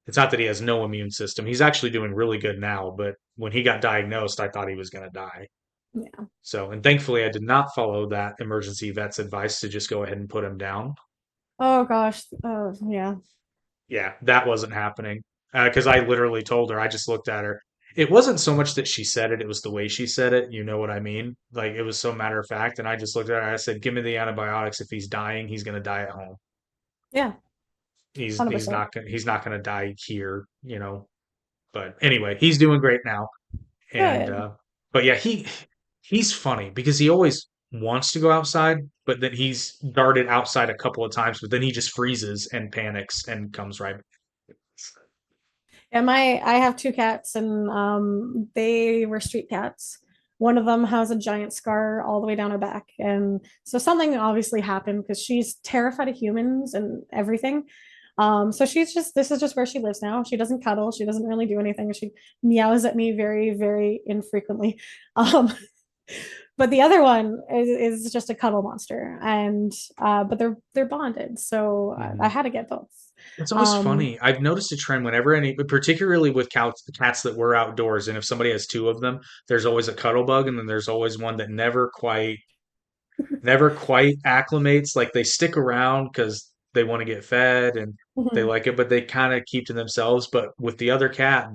It's not that he has no immune system. He's actually doing really good now, but when he got diagnosed, I thought he was going to die. Yeah. So, and thankfully, I did not follow that emergency vet's advice to just go ahead and put him down. Oh gosh. Oh yeah. Yeah, that wasn't happening. Because I literally told her, I just looked at her. It wasn't so much that she said it, it was the way she said it. You know what I mean? Like it was so matter of fact. And I just looked at her. I said, "Give me the antibiotics. If he's dying, he's going to die at home. Yeah. He's 100%. not going to die here, you know." But anyway, he's doing great now. And Good. but yeah, he's funny because he always wants to go outside, but then he's darted outside a couple of times, but then he just freezes and panics and comes right. Yeah, I have two cats and they were street cats. One of them has a giant scar all the way down her back. And so something obviously happened because she's terrified of humans and everything. So this is just where she lives now. She doesn't cuddle, she doesn't really do anything. She meows at me very, very infrequently. Um, but the other one is just a cuddle monster. And but they're bonded. So I Mhm. had to get both. It's always Um, funny. I've noticed a trend whenever particularly with cats that were outdoors, and if somebody has two of them, there's always a cuddle bug, and then there's always one that never quite acclimates. Like they stick around because they want to get fed and they like it, but they kind of keep to themselves. But with the other cat,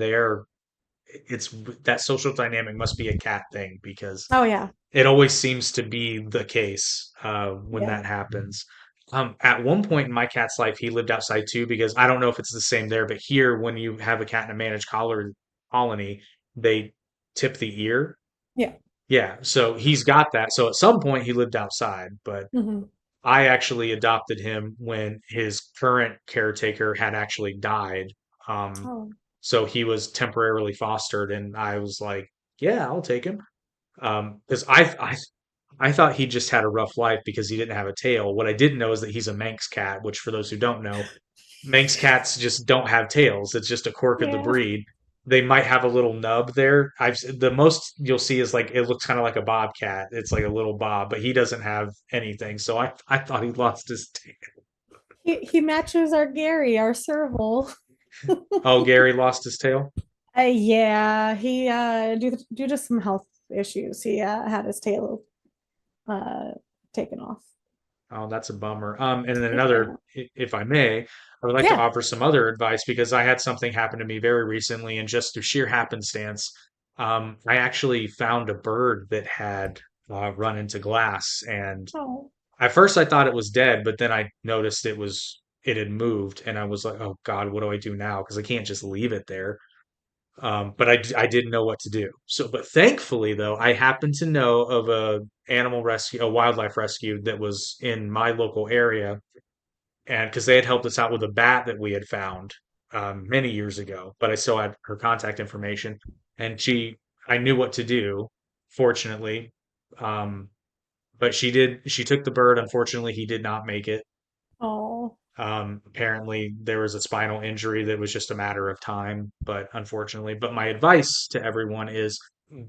it's that social dynamic must be a cat thing because oh yeah. it always seems to be the case when Yeah. that happens. At one point in my cat's life, he lived outside too, because I don't know if it's the same there, but here, when you have a cat in a managed colony, they tip the ear. Yeah. Yeah, so he's got that. So at some point he lived outside, but Mhm. I actually adopted him when his current caretaker had actually died. Um, Oh, so he was temporarily fostered, and I was like, yeah, I'll take him. Because I thought he just had a rough life because he didn't have a tail. What I didn't know is that he's a Manx cat, which for those who don't know, Manx cats just don't have tails. It's just a quirk of the yeah. breed. They might have a little nub there. The most you'll see is like it looks kind of like a bobcat. It's like a little bob, but he doesn't have anything. So I thought he lost his tail. He matches our Gary, our serval. Oh, Gary lost his tail. Yeah, he due to some health issues, he had his tail uh taken off. Oh, that's a bummer. And then Yeah. if I may, I would like to Yeah. offer some other advice because I had something happen to me very recently, and just through sheer happenstance, I actually found a bird that had run into glass, and Oh, at first I thought it was dead, but then I noticed it had moved, and I was like, oh God, what do I do now? Because I can't just leave it there. But I didn't know what to do. So, but thankfully, though, I happened to know of a wildlife rescue that was in my local area, and because they had helped us out with a bat that we had found many years ago, but I still had her contact information, and I knew what to do, fortunately. Um, but she took the bird. Unfortunately, he did not make it. oh, Apparently, there was a spinal injury that was just a matter of time, but unfortunately. But my advice to everyone is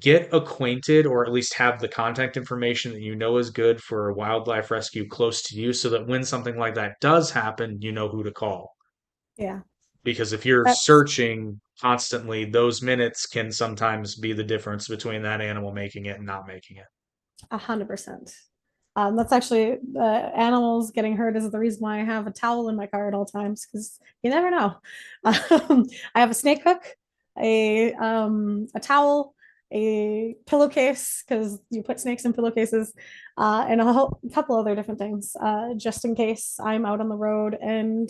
get acquainted or at least have the contact information that you know is good for a wildlife rescue close to you so that when something like that does happen, you know who to call. yeah. Because if you're That's searching constantly, those minutes can sometimes be the difference between that animal making it and not making it. 100%. That's actually animals getting hurt is the reason why I have a towel in my car at all times because you never know. I have a snake hook, a towel, a pillowcase because you put snakes in pillowcases, and couple other different things just in case I'm out on the road and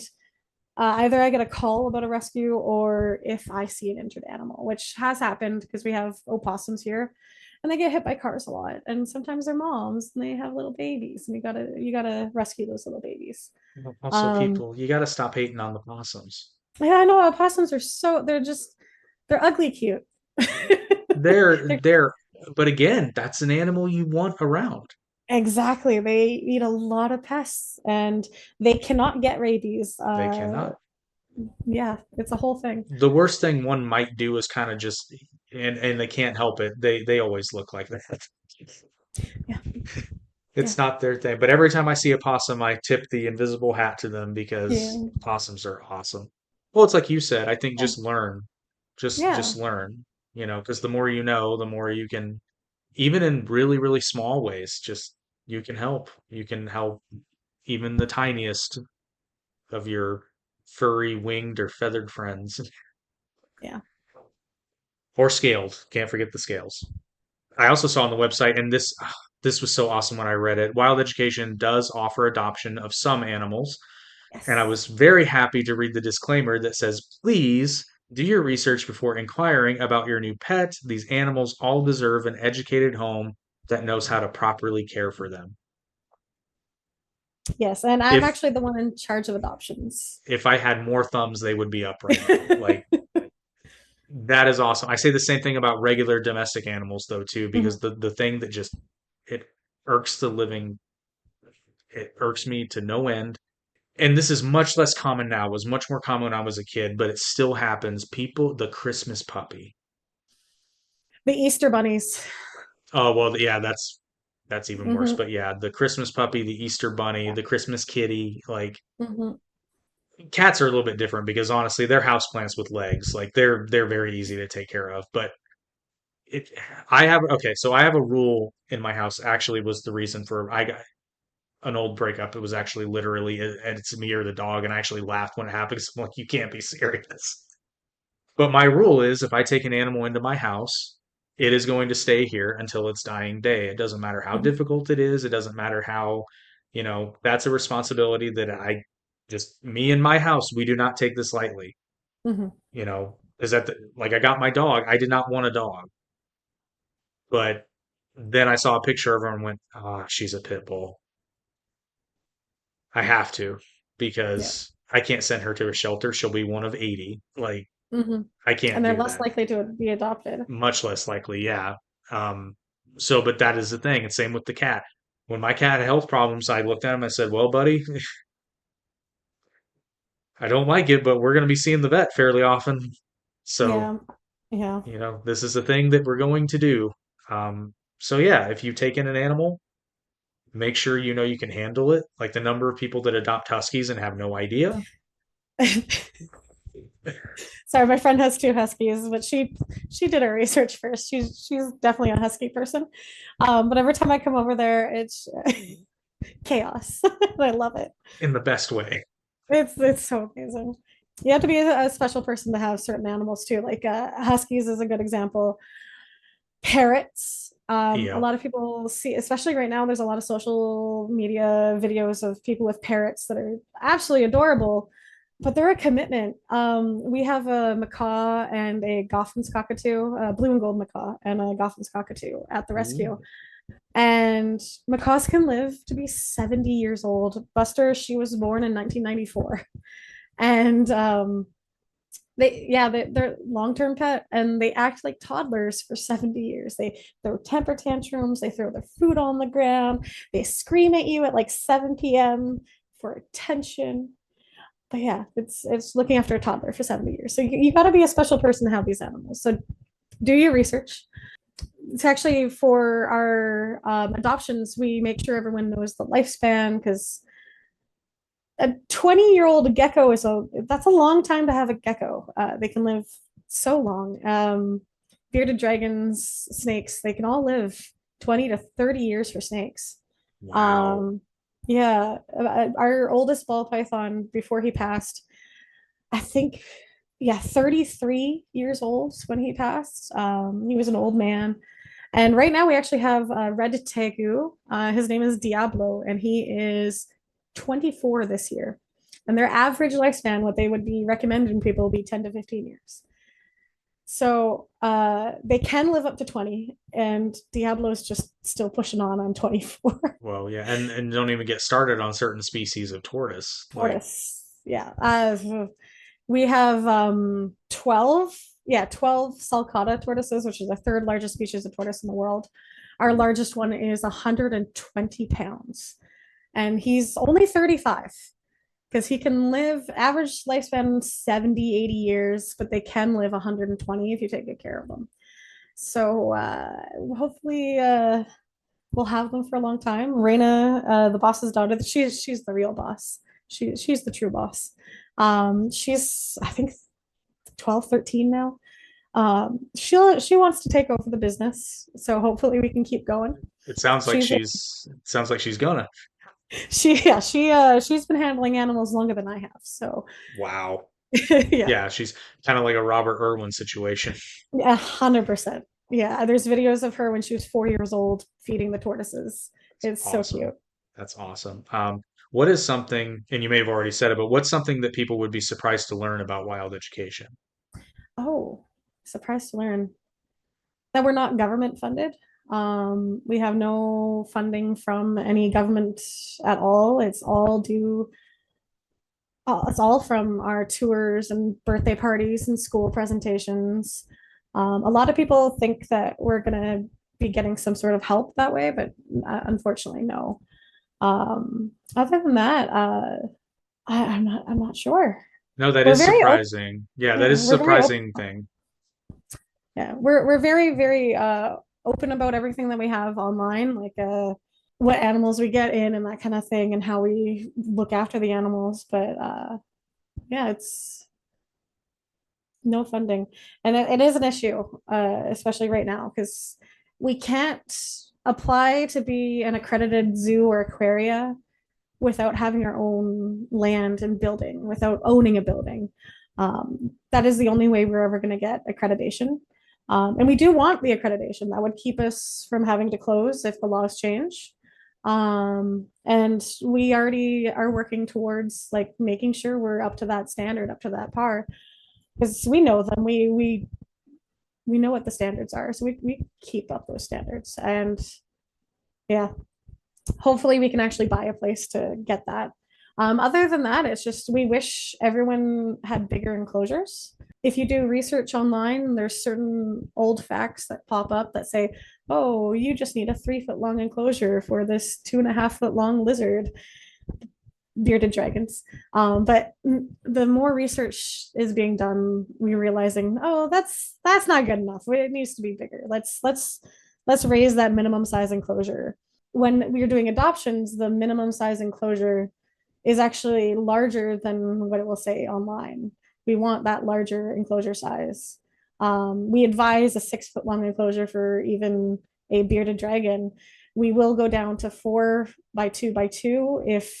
either I get a call about a rescue or if I see an injured animal, which has happened because we have opossums here and they get hit by cars a lot. And sometimes they're moms and they have little babies and you gotta rescue those little babies. Also, Um, people, you got to stop hating on the possums. yeah, I know opossums are they're ugly cute. They're They're- they're but again, that's an animal you want around. exactly. They eat a lot of pests and they cannot get rabies. They cannot. Yeah, it's a whole thing. The worst thing one might do is kind of just and they can't help it. They always look like that. Yeah, yeah, It's not their thing. But every time I see a possum, I tip the invisible hat to them because yeah, possums are awesome. Well, it's like you said, I think yeah, just learn. yeah. Just learn, because the more you know, the more you can even in really, really small ways, just you can help. You can help even the tiniest of your furry, winged, or feathered friends. Yeah. Or scaled. Can't forget the scales. I also saw on the website, and this was so awesome when I read it. Wild Education does offer adoption of some animals, and I Yes. was very happy to read the disclaimer that says, "Please do your research before inquiring about your new pet. These animals all deserve an educated home that knows how to properly care for them." Yes, and I'm If actually the one in charge of adoptions. if I had more thumbs, they would be up right now. Like that is awesome. I say the same thing about regular domestic animals though too, because Mhm. the thing that just it irks the living it irks me to no end. And this is much less common now. It was much more common when I was a kid, but it still happens. People, the Christmas puppy. The Easter bunnies. Oh, well, yeah, that's even worse. Hmm. But yeah, the Christmas puppy, the Easter bunny, Yeah. the Christmas kitty, like Hmm. cats are a little bit different because honestly, they're houseplants with legs. Like they're very easy to take care of. But it I have okay, so I have a rule in my house actually was the reason for I got an old breakup. It was actually literally it's me or the dog, and I actually laughed when it happened 'cause I'm like, you can't be serious. But my rule is if I take an animal into my house, it is going to stay here until its dying day. It doesn't matter how Hmm. difficult it is. It doesn't matter how, that's a responsibility that me and my house, we do not take this lightly. Hmm. Is that like I got my dog. I did not want a dog, but Then I saw a picture of her and went, ah, she's a pit bull. I have to Yeah. because I can't send her to a shelter. She'll be one of 80. Like, Hmm. I can't And they're do less that. likely to be adopted. Much less likely, yeah. Um, so, but that is the thing. And same with the cat. When my cat had health problems, I looked at him. I said, "Well, buddy, I don't like it, but we're going to be seeing the vet fairly often. So, Yeah. Yeah. this is the thing that we're going to do." So yeah, if you take in an animal, make sure you know you can handle it. Like the number of people that adopt huskies and have no idea. Sorry, my friend has two huskies, but she did her research first. She's definitely a husky person. But every time I come over there, it's chaos. I love it. In the best way. It's so amazing. You have to be a special person to have certain animals too. Like huskies is a good example. Parrots. A Yeah. lot of people see, especially right now, there's a lot of social media videos of people with parrots that are absolutely adorable, but they're a commitment. We have a macaw and a Goffin's cockatoo, a blue and gold macaw, and a Goffin's cockatoo at the rescue. Ooh. And macaws can live to be 70 years old. Buster, she was born in 1994. And they're long-term pet and they act like toddlers for 70 years. They throw temper tantrums, they throw their food on the ground, they scream at you at like 7 p.m. for attention. But yeah, it's looking after a toddler for 70 years. So you got to be a special person to have these animals. So do your research. It's actually for our adoptions, we make sure everyone knows the lifespan because a 20-year-old gecko that's a long time to have a gecko. They can live so long. Bearded dragons, snakes, they can all live 20 to 30 years for snakes. Wow. Yeah, our oldest ball python before he passed, I think, yeah, 33 years old when he passed. He was an old man. And right now we actually have red tegu. His name is Diablo, and he is 24 this year. And their average lifespan, what they would be recommending people, would be 10 to 15 years. So they can live up to 20, and Diablo's just still pushing on 24. Well, yeah, and don't even get started on certain species of tortoise. Like, Tortoise. Yeah. We have 12, yeah, 12 sulcata tortoises, which is the third largest species of tortoise in the world. Our largest one is 120 pounds, and he's only 35 because he can live average lifespan 70, 80 years, but they can live 120 if you take good care of them. So hopefully we'll have them for a long time. Reina, the boss's daughter, she's the real boss. She's the true boss. She's I think 12, 13 now. She wants to take over the business, so hopefully we can keep going. it sounds like She's she's gonna. she's been handling animals longer than I have, so Wow. yeah, Yeah, she's kind of like a Robert Irwin situation. 100%. Yeah, there's videos of her when she was 4 years old feeding the tortoises. That's It's so awesome. cute. That's awesome. What is something, and you may have already said it, but what's something that people would be surprised to learn about wild education? Oh, surprised to learn that we're not government funded. We have no funding from any government at all. It's all from our tours and birthday parties and school presentations. A lot of people think that we're going to be getting some sort of help that way, but unfortunately, no. Other than that, I'm not sure. No, that We're is very open. surprising. Yeah, that Yeah, is a we're very open. surprising thing. Yeah, we're very, very open about everything that we have online, like what animals we get in and that kind of thing, and how we look after the animals. But yeah, it's no funding, and it is an issue, especially right now, because we can't apply to be an accredited zoo or aquaria without having our own land and building, without owning a building. That is the only way we're ever going to get accreditation. And we do want the accreditation that would keep us from having to close if the laws change. And we already are working towards like making sure we're up to that standard, up to that par, because we know them. we know what the standards are, so we keep up those standards. And yeah, hopefully we can actually buy a place to get that. Other than that, it's just we wish everyone had bigger enclosures. If you do research online, there's certain old facts that pop up that say, oh, you just need a 3 foot long enclosure for this 2.5 foot long lizard, bearded dragons. But the more research is being done, we're realizing, oh, that's not good enough. It needs to be bigger. Let's raise that minimum size enclosure. When we're doing adoptions, the minimum size enclosure is actually larger than what it will say online. We want that larger enclosure size. We advise a 6 foot long enclosure for even a bearded dragon. We will go down to 4x2x2 if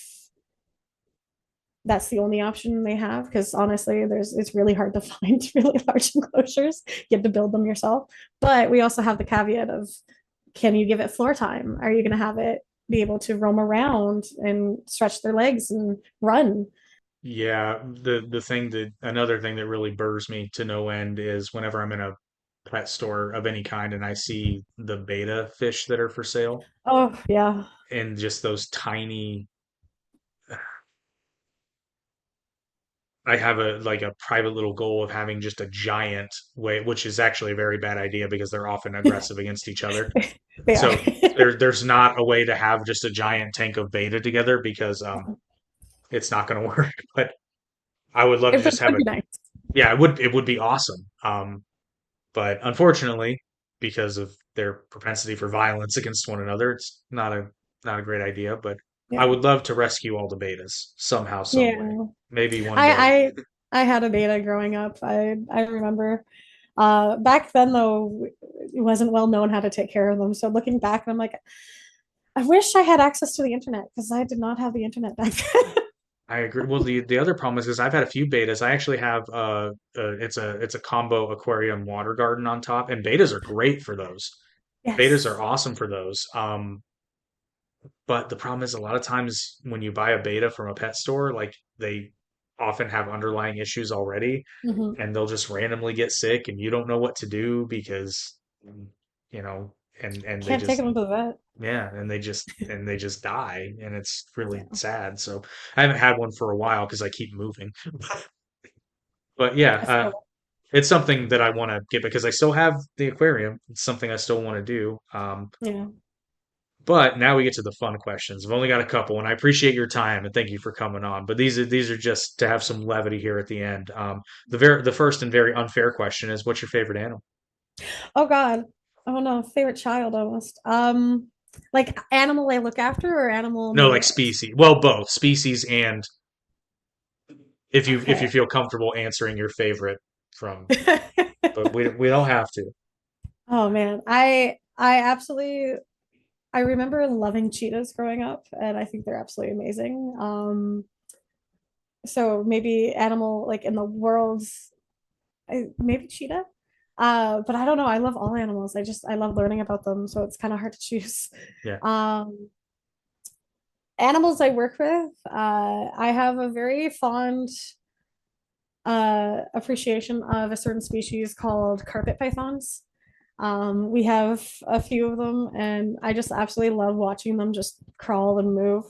that's the only option they have, because honestly, it's really hard to find really large enclosures. You have to build them yourself. But we also have the caveat of, can you give it floor time? Are you going to have it be able to roam around and stretch their legs and run? Yeah, another thing that really burrs me to no end is whenever I'm in a pet store of any kind and I see the beta fish that are for sale Oh, yeah. and just those tiny. I have a private little goal of having just a giant way, which is actually a very bad idea because they're often aggressive against each other. They are. So there's not a way to have just a giant tank of beta together because it's not going to work. But I would love to It just have would be nice. yeah, it would be awesome. But unfortunately, because of their propensity for violence against one another, it's not a great idea. But I Yeah. would love to rescue all the betas somehow, some way. Yeah. Maybe one day. I had a beta growing up. I remember. Back then though, it wasn't well known how to take care of them. So looking back, I'm like, I wish I had access to the internet because I did not have the internet back then. I agree. Well, the other problem is because I've had a few betas. I actually have it's a combo aquarium water garden on top, and betas are great for those. Betas Yes. are awesome for those. But the problem is a lot of times when you buy a beta from a pet store, like they often have underlying issues already, Mhm. and they'll just randomly get sick, and you don't know what to do because you know, and they Can't take just them to the vet. yeah, and they just die, and it's really Yeah. sad. So I haven't had one for a while because I keep moving. But yeah, I feel it's something that I want to get because I still have the aquarium. It's something I still want to do. yeah. But now we get to the fun questions. I've only got a couple, and I appreciate your time and thank you for coming on. But these are just to have some levity here at the end. The first and very unfair question is, what's your favorite animal? Oh God. Oh no, favorite child almost. Like animal I look after or animal No, like memorized? species. Well, both species and if you Okay. feel comfortable answering your favorite from, but we don't have to. Oh man, I absolutely I remember loving cheetahs growing up, and I think they're absolutely amazing. So maybe animal like in the world, maybe cheetah. But I don't know. I love all animals. I love learning about them, so it's kind of hard to choose. Yeah. Animals I work with, I have a very fond appreciation of a certain species called carpet pythons. We have a few of them, and I just absolutely love watching them just crawl and move.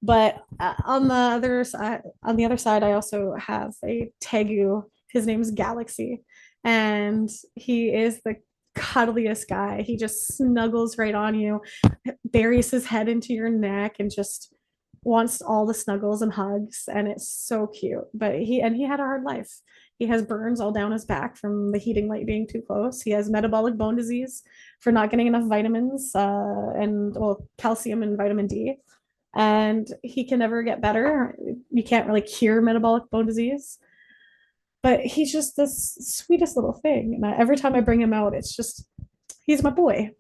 But on the other side, I also have a tegu. His name is Galaxy, and he is the cuddliest guy. He just snuggles right on you, buries his head into your neck, and just wants all the snuggles and hugs, and it's so cute. But he had a hard life. He has burns all down his back from the heating light being too close. He has metabolic bone disease for not getting enough vitamins and well, calcium and vitamin D. And he can never get better. You can't really cure metabolic bone disease, but he's just this sweetest little thing. And every time I bring him out, it's just he's my boy.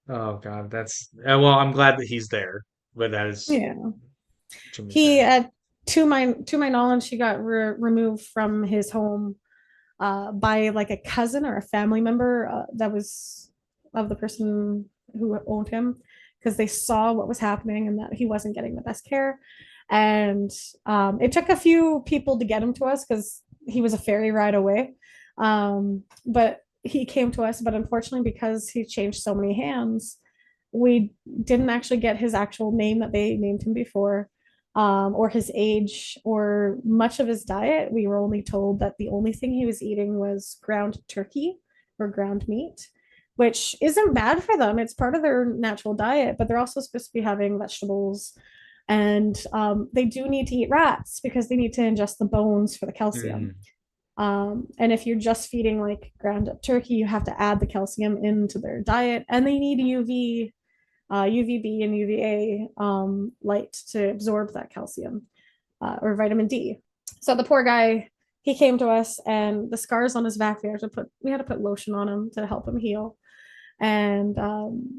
Oh God, that's well. I'm glad that he's there, but that is Yeah. too many He, sad. to my knowledge, he got removed from his home by like a cousin or a family member that was of the person who owned him, because they saw what was happening and that he wasn't getting the best care. And it took a few people to get him to us because he was a ferry ride away. But he came to us, but unfortunately, because he changed so many hands, we didn't actually get his actual name that they named him before, or his age, or much of his diet. We were only told that the only thing he was eating was ground turkey or ground meat, which isn't bad for them. It's part of their natural diet, but they're also supposed to be having vegetables. And they do need to eat rats because they need to ingest the bones for the calcium. And if you're just feeding like ground up turkey, you have to add the calcium into their diet, and they need UVB and UVA light to absorb that calcium, or vitamin D. So the poor guy, he came to us, and the scars on his back, we had to put lotion on him to help him heal. And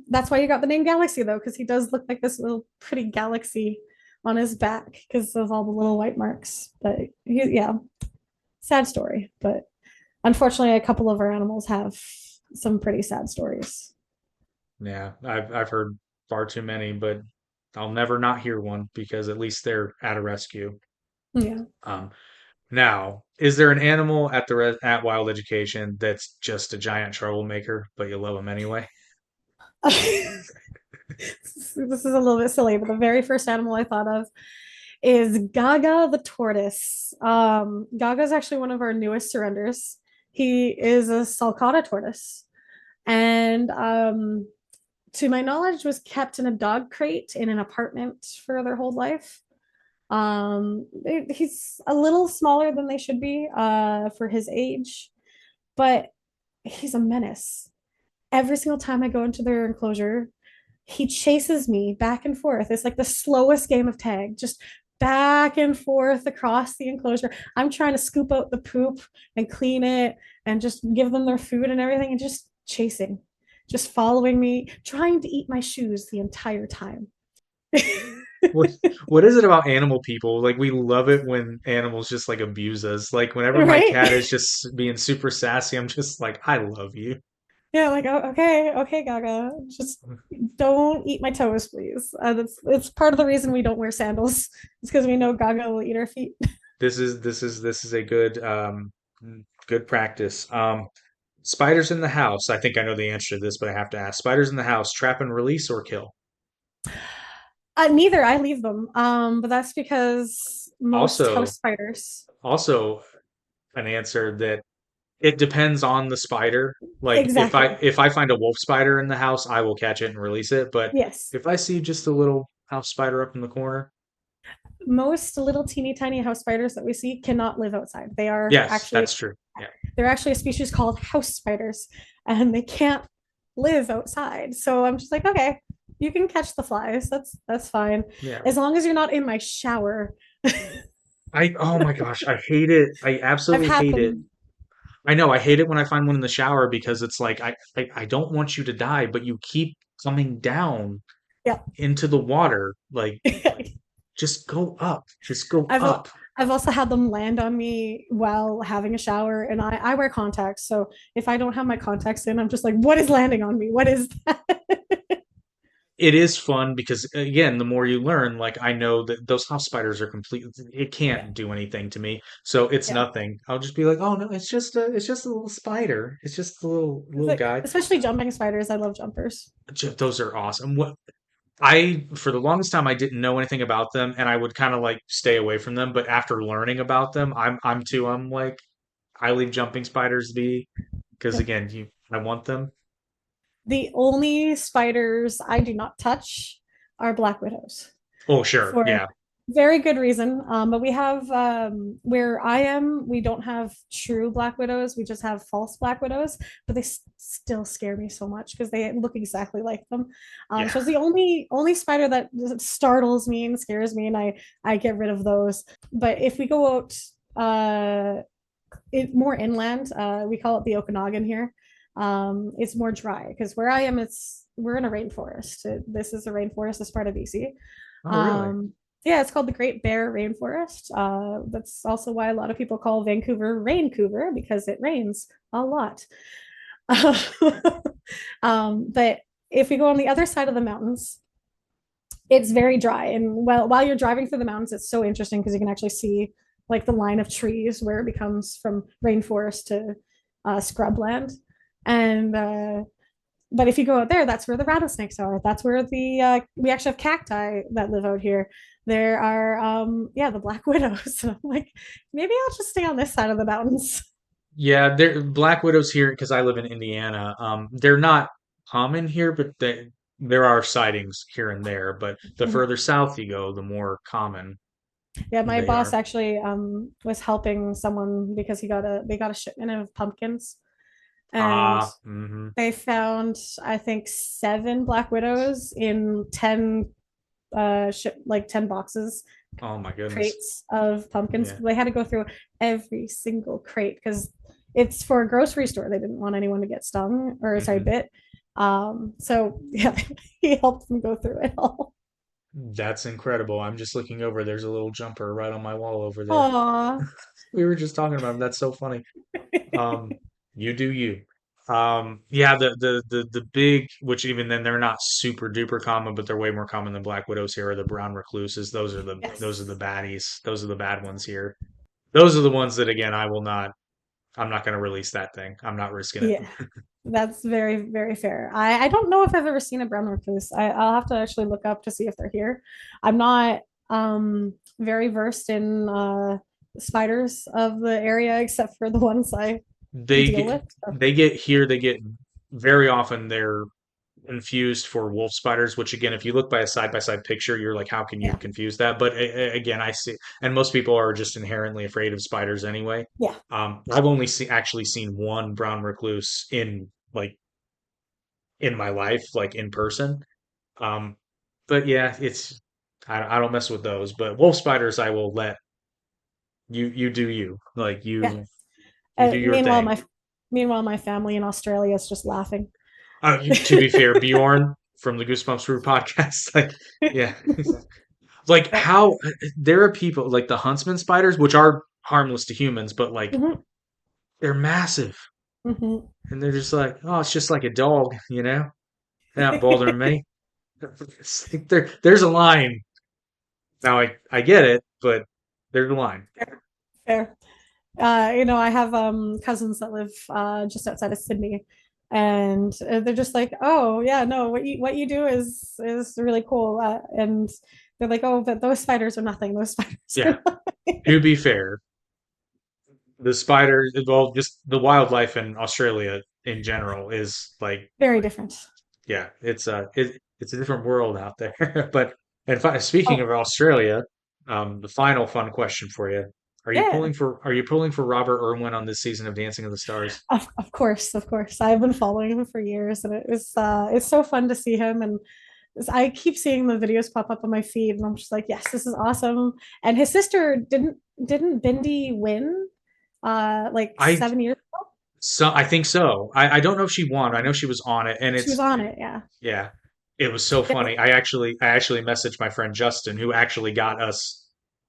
that's why you got the name Galaxy, though, because he does look like this little pretty galaxy on his back because of all the little white marks. But yeah, sad story. But unfortunately, a couple of our animals have some pretty sad stories. Yeah, I've heard far too many, but I'll never not hear one because at least they're at a rescue. Yeah. Now, is there an animal at at Wild Education that's just a giant troublemaker, but you love them anyway? This is a little bit silly, but the very first animal I thought of is Gaga the tortoise. Gaga is actually one of our newest surrenders. He is a sulcata tortoise, and to my knowledge, was kept in a dog crate in an apartment for their whole life. He's a little smaller than they should be for his age, but he's a menace. Every single time I go into their enclosure, he chases me back and forth. It's like the slowest game of tag, just back and forth across the enclosure. I'm trying to scoop out the poop and clean it and just give them their food and everything, and just chasing, just following me, trying to eat my shoes the entire time. What what is it about animal people? Like we love it when animals just like abuse us. Like whenever my cat is Right? just being super sassy, I'm just like, I love you. Yeah, like, oh, okay, Gaga, just don't eat my toes, please. It's part of the reason we don't wear sandals. It's because we know Gaga will eat our feet. This is a good practice. Spiders in the house. I think I know the answer to this, but I have to ask. Spiders in the house, trap and release or kill? Neither, I leave them. But that's because most house Also, spiders. also an answer that it depends on the spider. Like Exactly. if I find a wolf spider in the house, I will catch it and release it. But Yes. if I see just a little house spider up in the corner, Most little teeny tiny house spiders that we see cannot live outside. yes, that's true. Yeah. They're actually a species called house spiders, and they can't live outside. So I'm just like, okay, you can catch the flies. That's fine. Yeah. As long as you're not in my shower. Oh my gosh, I hate it. I I've absolutely had hate it. them. I know, I hate it when I find one in the shower because it's like I don't want you to die, but you keep coming down Yeah. into the water. Like just go up. Just go I've up. I've also had them land on me while having a shower, and I wear contacts. So if I don't have my contacts in, I'm just like, what is landing on me? What is that? It is fun because again, the more you learn, like I know that those house spiders are complete. It Yeah. can't do anything to me, so it's Yeah. nothing. I'll just be like, oh no, it's just a little spider. It's just a It's little like, guy. especially jumping spiders. I love jumpers. Those are awesome. What I for the longest time I didn't know anything about them, and I would kind of like stay away from them. But after learning about them, I'm like I leave jumping spiders be because Yeah. again, you I want them. The only spiders I do not touch are black widows Oh sure, for yeah, very good reason. But we have where I am, we don't have true black widows. We just have false black widows, but they still scare me so much because they look exactly like them. yeah. So it's the only spider that startles me and scares me, and I get rid of those. But if we go out more inland, we call it the Okanagan here. It's more dry because where I am, we're in a rainforest. This is a rainforest. This part of BC. Oh really? Um, yeah, it's called the Great Bear Rainforest. That's also why a lot of people call Vancouver Raincouver because it rains a lot. But if we go on the other side of the mountains, it's very dry. And while you're driving through the mountains, it's so interesting because you can actually see like the line of trees where it becomes from rainforest scrubland. And but if you go out there, that's where the rattlesnakes are. That's where the we actually have cacti that live out here. There are the black widows. And I'm like, maybe I'll just stay on this side of the mountains. Yeah, there black widows here because I live in Indiana. They're not common here, but there are sightings here and there. But the further south you go, the more common Yeah, my they boss are. actually was helping someone because they got a shipment of pumpkins, and Ah, hmm. they found, I think, 7 black widows in 10 10 boxes, Oh my goodness. crates of pumpkins. Yeah. They had to go through every single crate because it's for a grocery store. They didn't want anyone to get stung or sorry, Hmm. bit. So yeah, he helped them go through it all. That's incredible. I'm just looking over. There's a little jumper right on my wall over there. Aw. We were just talking about him. That's so funny. Um, you do you. Yeah, the big, which even then they're not super duper common, but they're way more common than black widows here, are the brown recluses. Those are the Yes. baddies. Those are the bad ones here. Those are the ones that again I will not. I'm not going to release that thing. I'm not risking it. Yeah. That's very, very fair. I don't know if I've ever seen a brown recluse. I'll have to actually look up to see if they're here. I'm not very versed in spiders of the area except for the ones I They deal get with. So, they get here. They get very often. They're confused for wolf spiders, which again, if you look by a side by side picture, you're like, how can you yeah. confuse that? But again, I see, and most people are just inherently afraid of spiders anyway. Yeah. I've only actually seen one brown recluse in my life, like in person. Um, but yeah, I don't mess with those. But wolf spiders, I will let you do you, like Yeah. you do your Meanwhile, thing. my family in Australia is just laughing. To be fair, Bjorn from the Goosebumps Brew podcast, like yeah. Like Yep. how there are people like the huntsman spiders, which are harmless to humans, but like Hmm. they're massive, Hmm. and they're just like, oh, it's just like a dog, you know? They're not bothering me. It's like there's a line. Now I get it, but there's a line. Fair. I have cousins that live just outside of Sydney, and they're just like, "Oh, yeah, no, what you do is really cool." And they're like, "Oh, but those spiders are nothing. Those spiders Yeah. are nothing." To be fair, the spiders, well, just the wildlife in Australia in general is like, Very different. yeah, it's a different world out there. But speaking Oh, of Australia, the final fun question for you: yeah. Are you pulling for Robert Irwin on this season of Dancing with the Stars? Of course, of course. I've been following him for years, and it's so fun to see him. And I keep seeing the videos pop up on my feed, and I'm just like, yes, this is awesome. And his sister didn't Bindi win like I 7 years? I think so. I don't know if she won. I know she was on it, and She was it's on it, yeah. yeah, it was so Yeah. funny. I actually messaged my friend Justin, who actually got us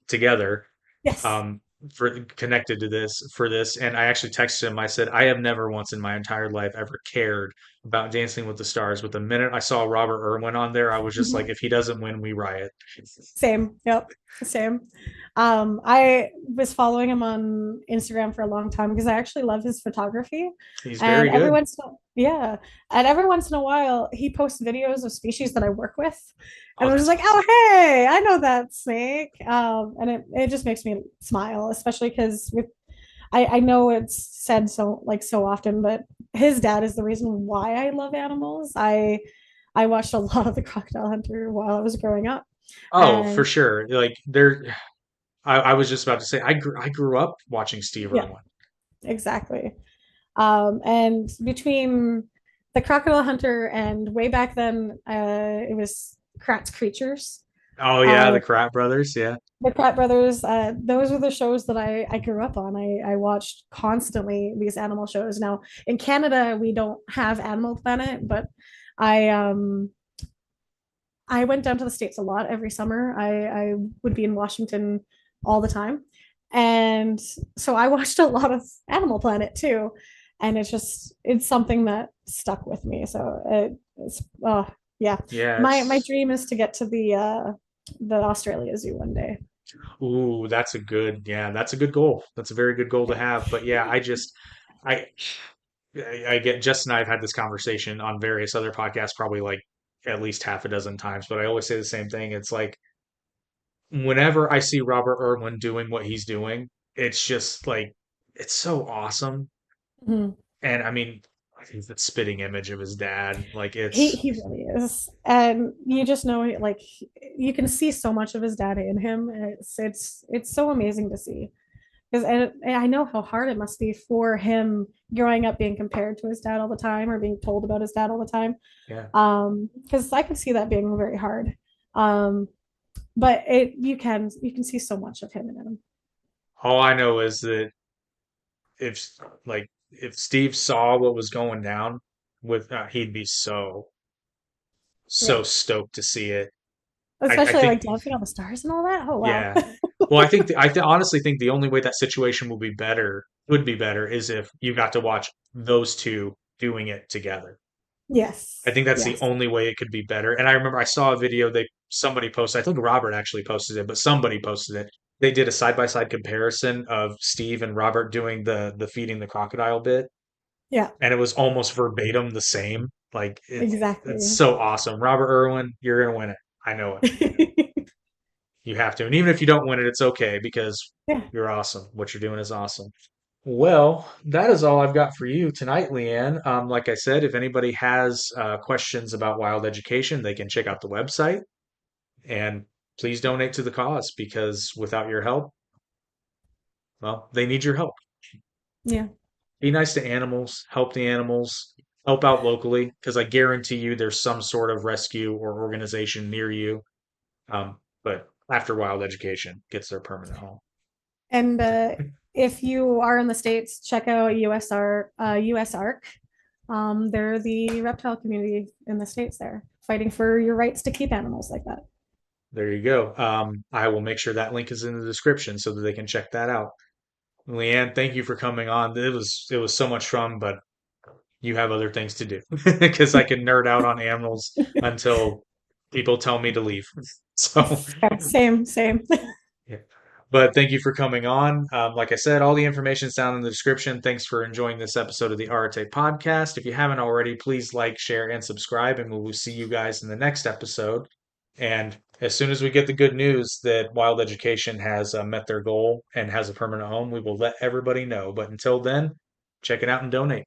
together, Yes. um, for connected to this for this, and I actually texted him. I said, I have never once in my entire life ever cared about Dancing with the Stars, but the minute I saw Robert Irwin on there, I was just like, Mhm. if he doesn't win, we riot. Same. Yep. Same. I was following him on Instagram for a long time because I actually love his photography. He's And very good. yeah. And every once in a while he posts videos of species that I work with. Oh, And I'm just that's like, awesome. oh hey, I know that snake. And it just makes me smile, especially because I know it's said so often, but his dad is the reason why I love animals. I watched a lot of the Crocodile Hunter while I was growing up. Oh, for And sure. Like I was just about to say, I grew up watching Steve yeah, Irwin. exactly. And between the Crocodile Hunter and way back then, it was Kratz Creatures. Oh yeah, Uh, the Kratt brothers. Yeah. the Pratt Brothers, those were the shows that I grew up on. I watched constantly these animal shows. Now in Canada, we don't have Animal Planet, but I um I went down to the States a lot every summer. I would be in Washington all the time. And so I watched a lot of Animal Planet too. And it's something that stuck with me. So yeah. Yeah, My it's dream is to get to the Australia Zoo one day. ooh, that's a good goal. That's a very good goal to Yeah. have. But yeah, I I get Jess and I have had this conversation on various other podcasts, probably like at least half a dozen times, but I always say the same thing. It's like whenever I see Robert Irwin doing what he's doing, it's just like it's so awesome. Mhm. And I mean, he's the spitting image of his dad. Like He really is, and you just know like you can see so much of his dad in him. And it's so amazing to see because and I know how hard it must be for him growing up being compared to his dad all the time or being told about his dad all the time. yeah. Because I could see that being very hard. Um, but you can see so much of him in him. All I know is that if if Steve saw what was going down with he'd be so Yeah, stoked to see it. I especially think like Dancing on the Stars and all that. Oh wow. yeah. Well, I think honestly think the only way that situation would be better is if you got to watch those two doing it together. I Yes, think that's the yes, only way it could be better. And I remember I saw a video somebody posted. I think Robert actually posted it, but somebody posted it. They did a side by side comparison of Steve and Robert doing the feeding the crocodile bit, yeah, and it was almost verbatim the same. Like it's exactly. so awesome. Robert Irwin, you're gonna win it. I know it. You have to. And even if you don't win it, it's okay because Yeah. you're awesome. What you're doing is awesome. Well, that is all I've got for you tonight, Leanne. Like I said, if anybody has questions about wild education, they can check out the website and please donate to the cause because without your help, well, they need your help. Yeah. Be nice to animals, help the animals, help out locally because I guarantee you there's some sort of rescue or organization near you. But after wild education gets their permanent home. And if you are in the States, check out USARK. They're the reptile community in the States there, fighting for your rights to keep animals like that. There you go. I will make sure that link is in the description so that they can check that out. Leanne, thank you for coming on. It was so much fun, but you have other things to do because I can nerd out on animals until people tell me to leave. So, Yeah, same, same. yeah. But thank you for coming on. Like I said, all the information is down in the description. Thanks for enjoying this episode of the Arete Podcast. If you haven't already, please like, share, and subscribe, and we will see you guys in the next episode. And as soon as we get the good news that Wild Education has met their goal and has a permanent home, we will let everybody know. But until then, check it out and donate.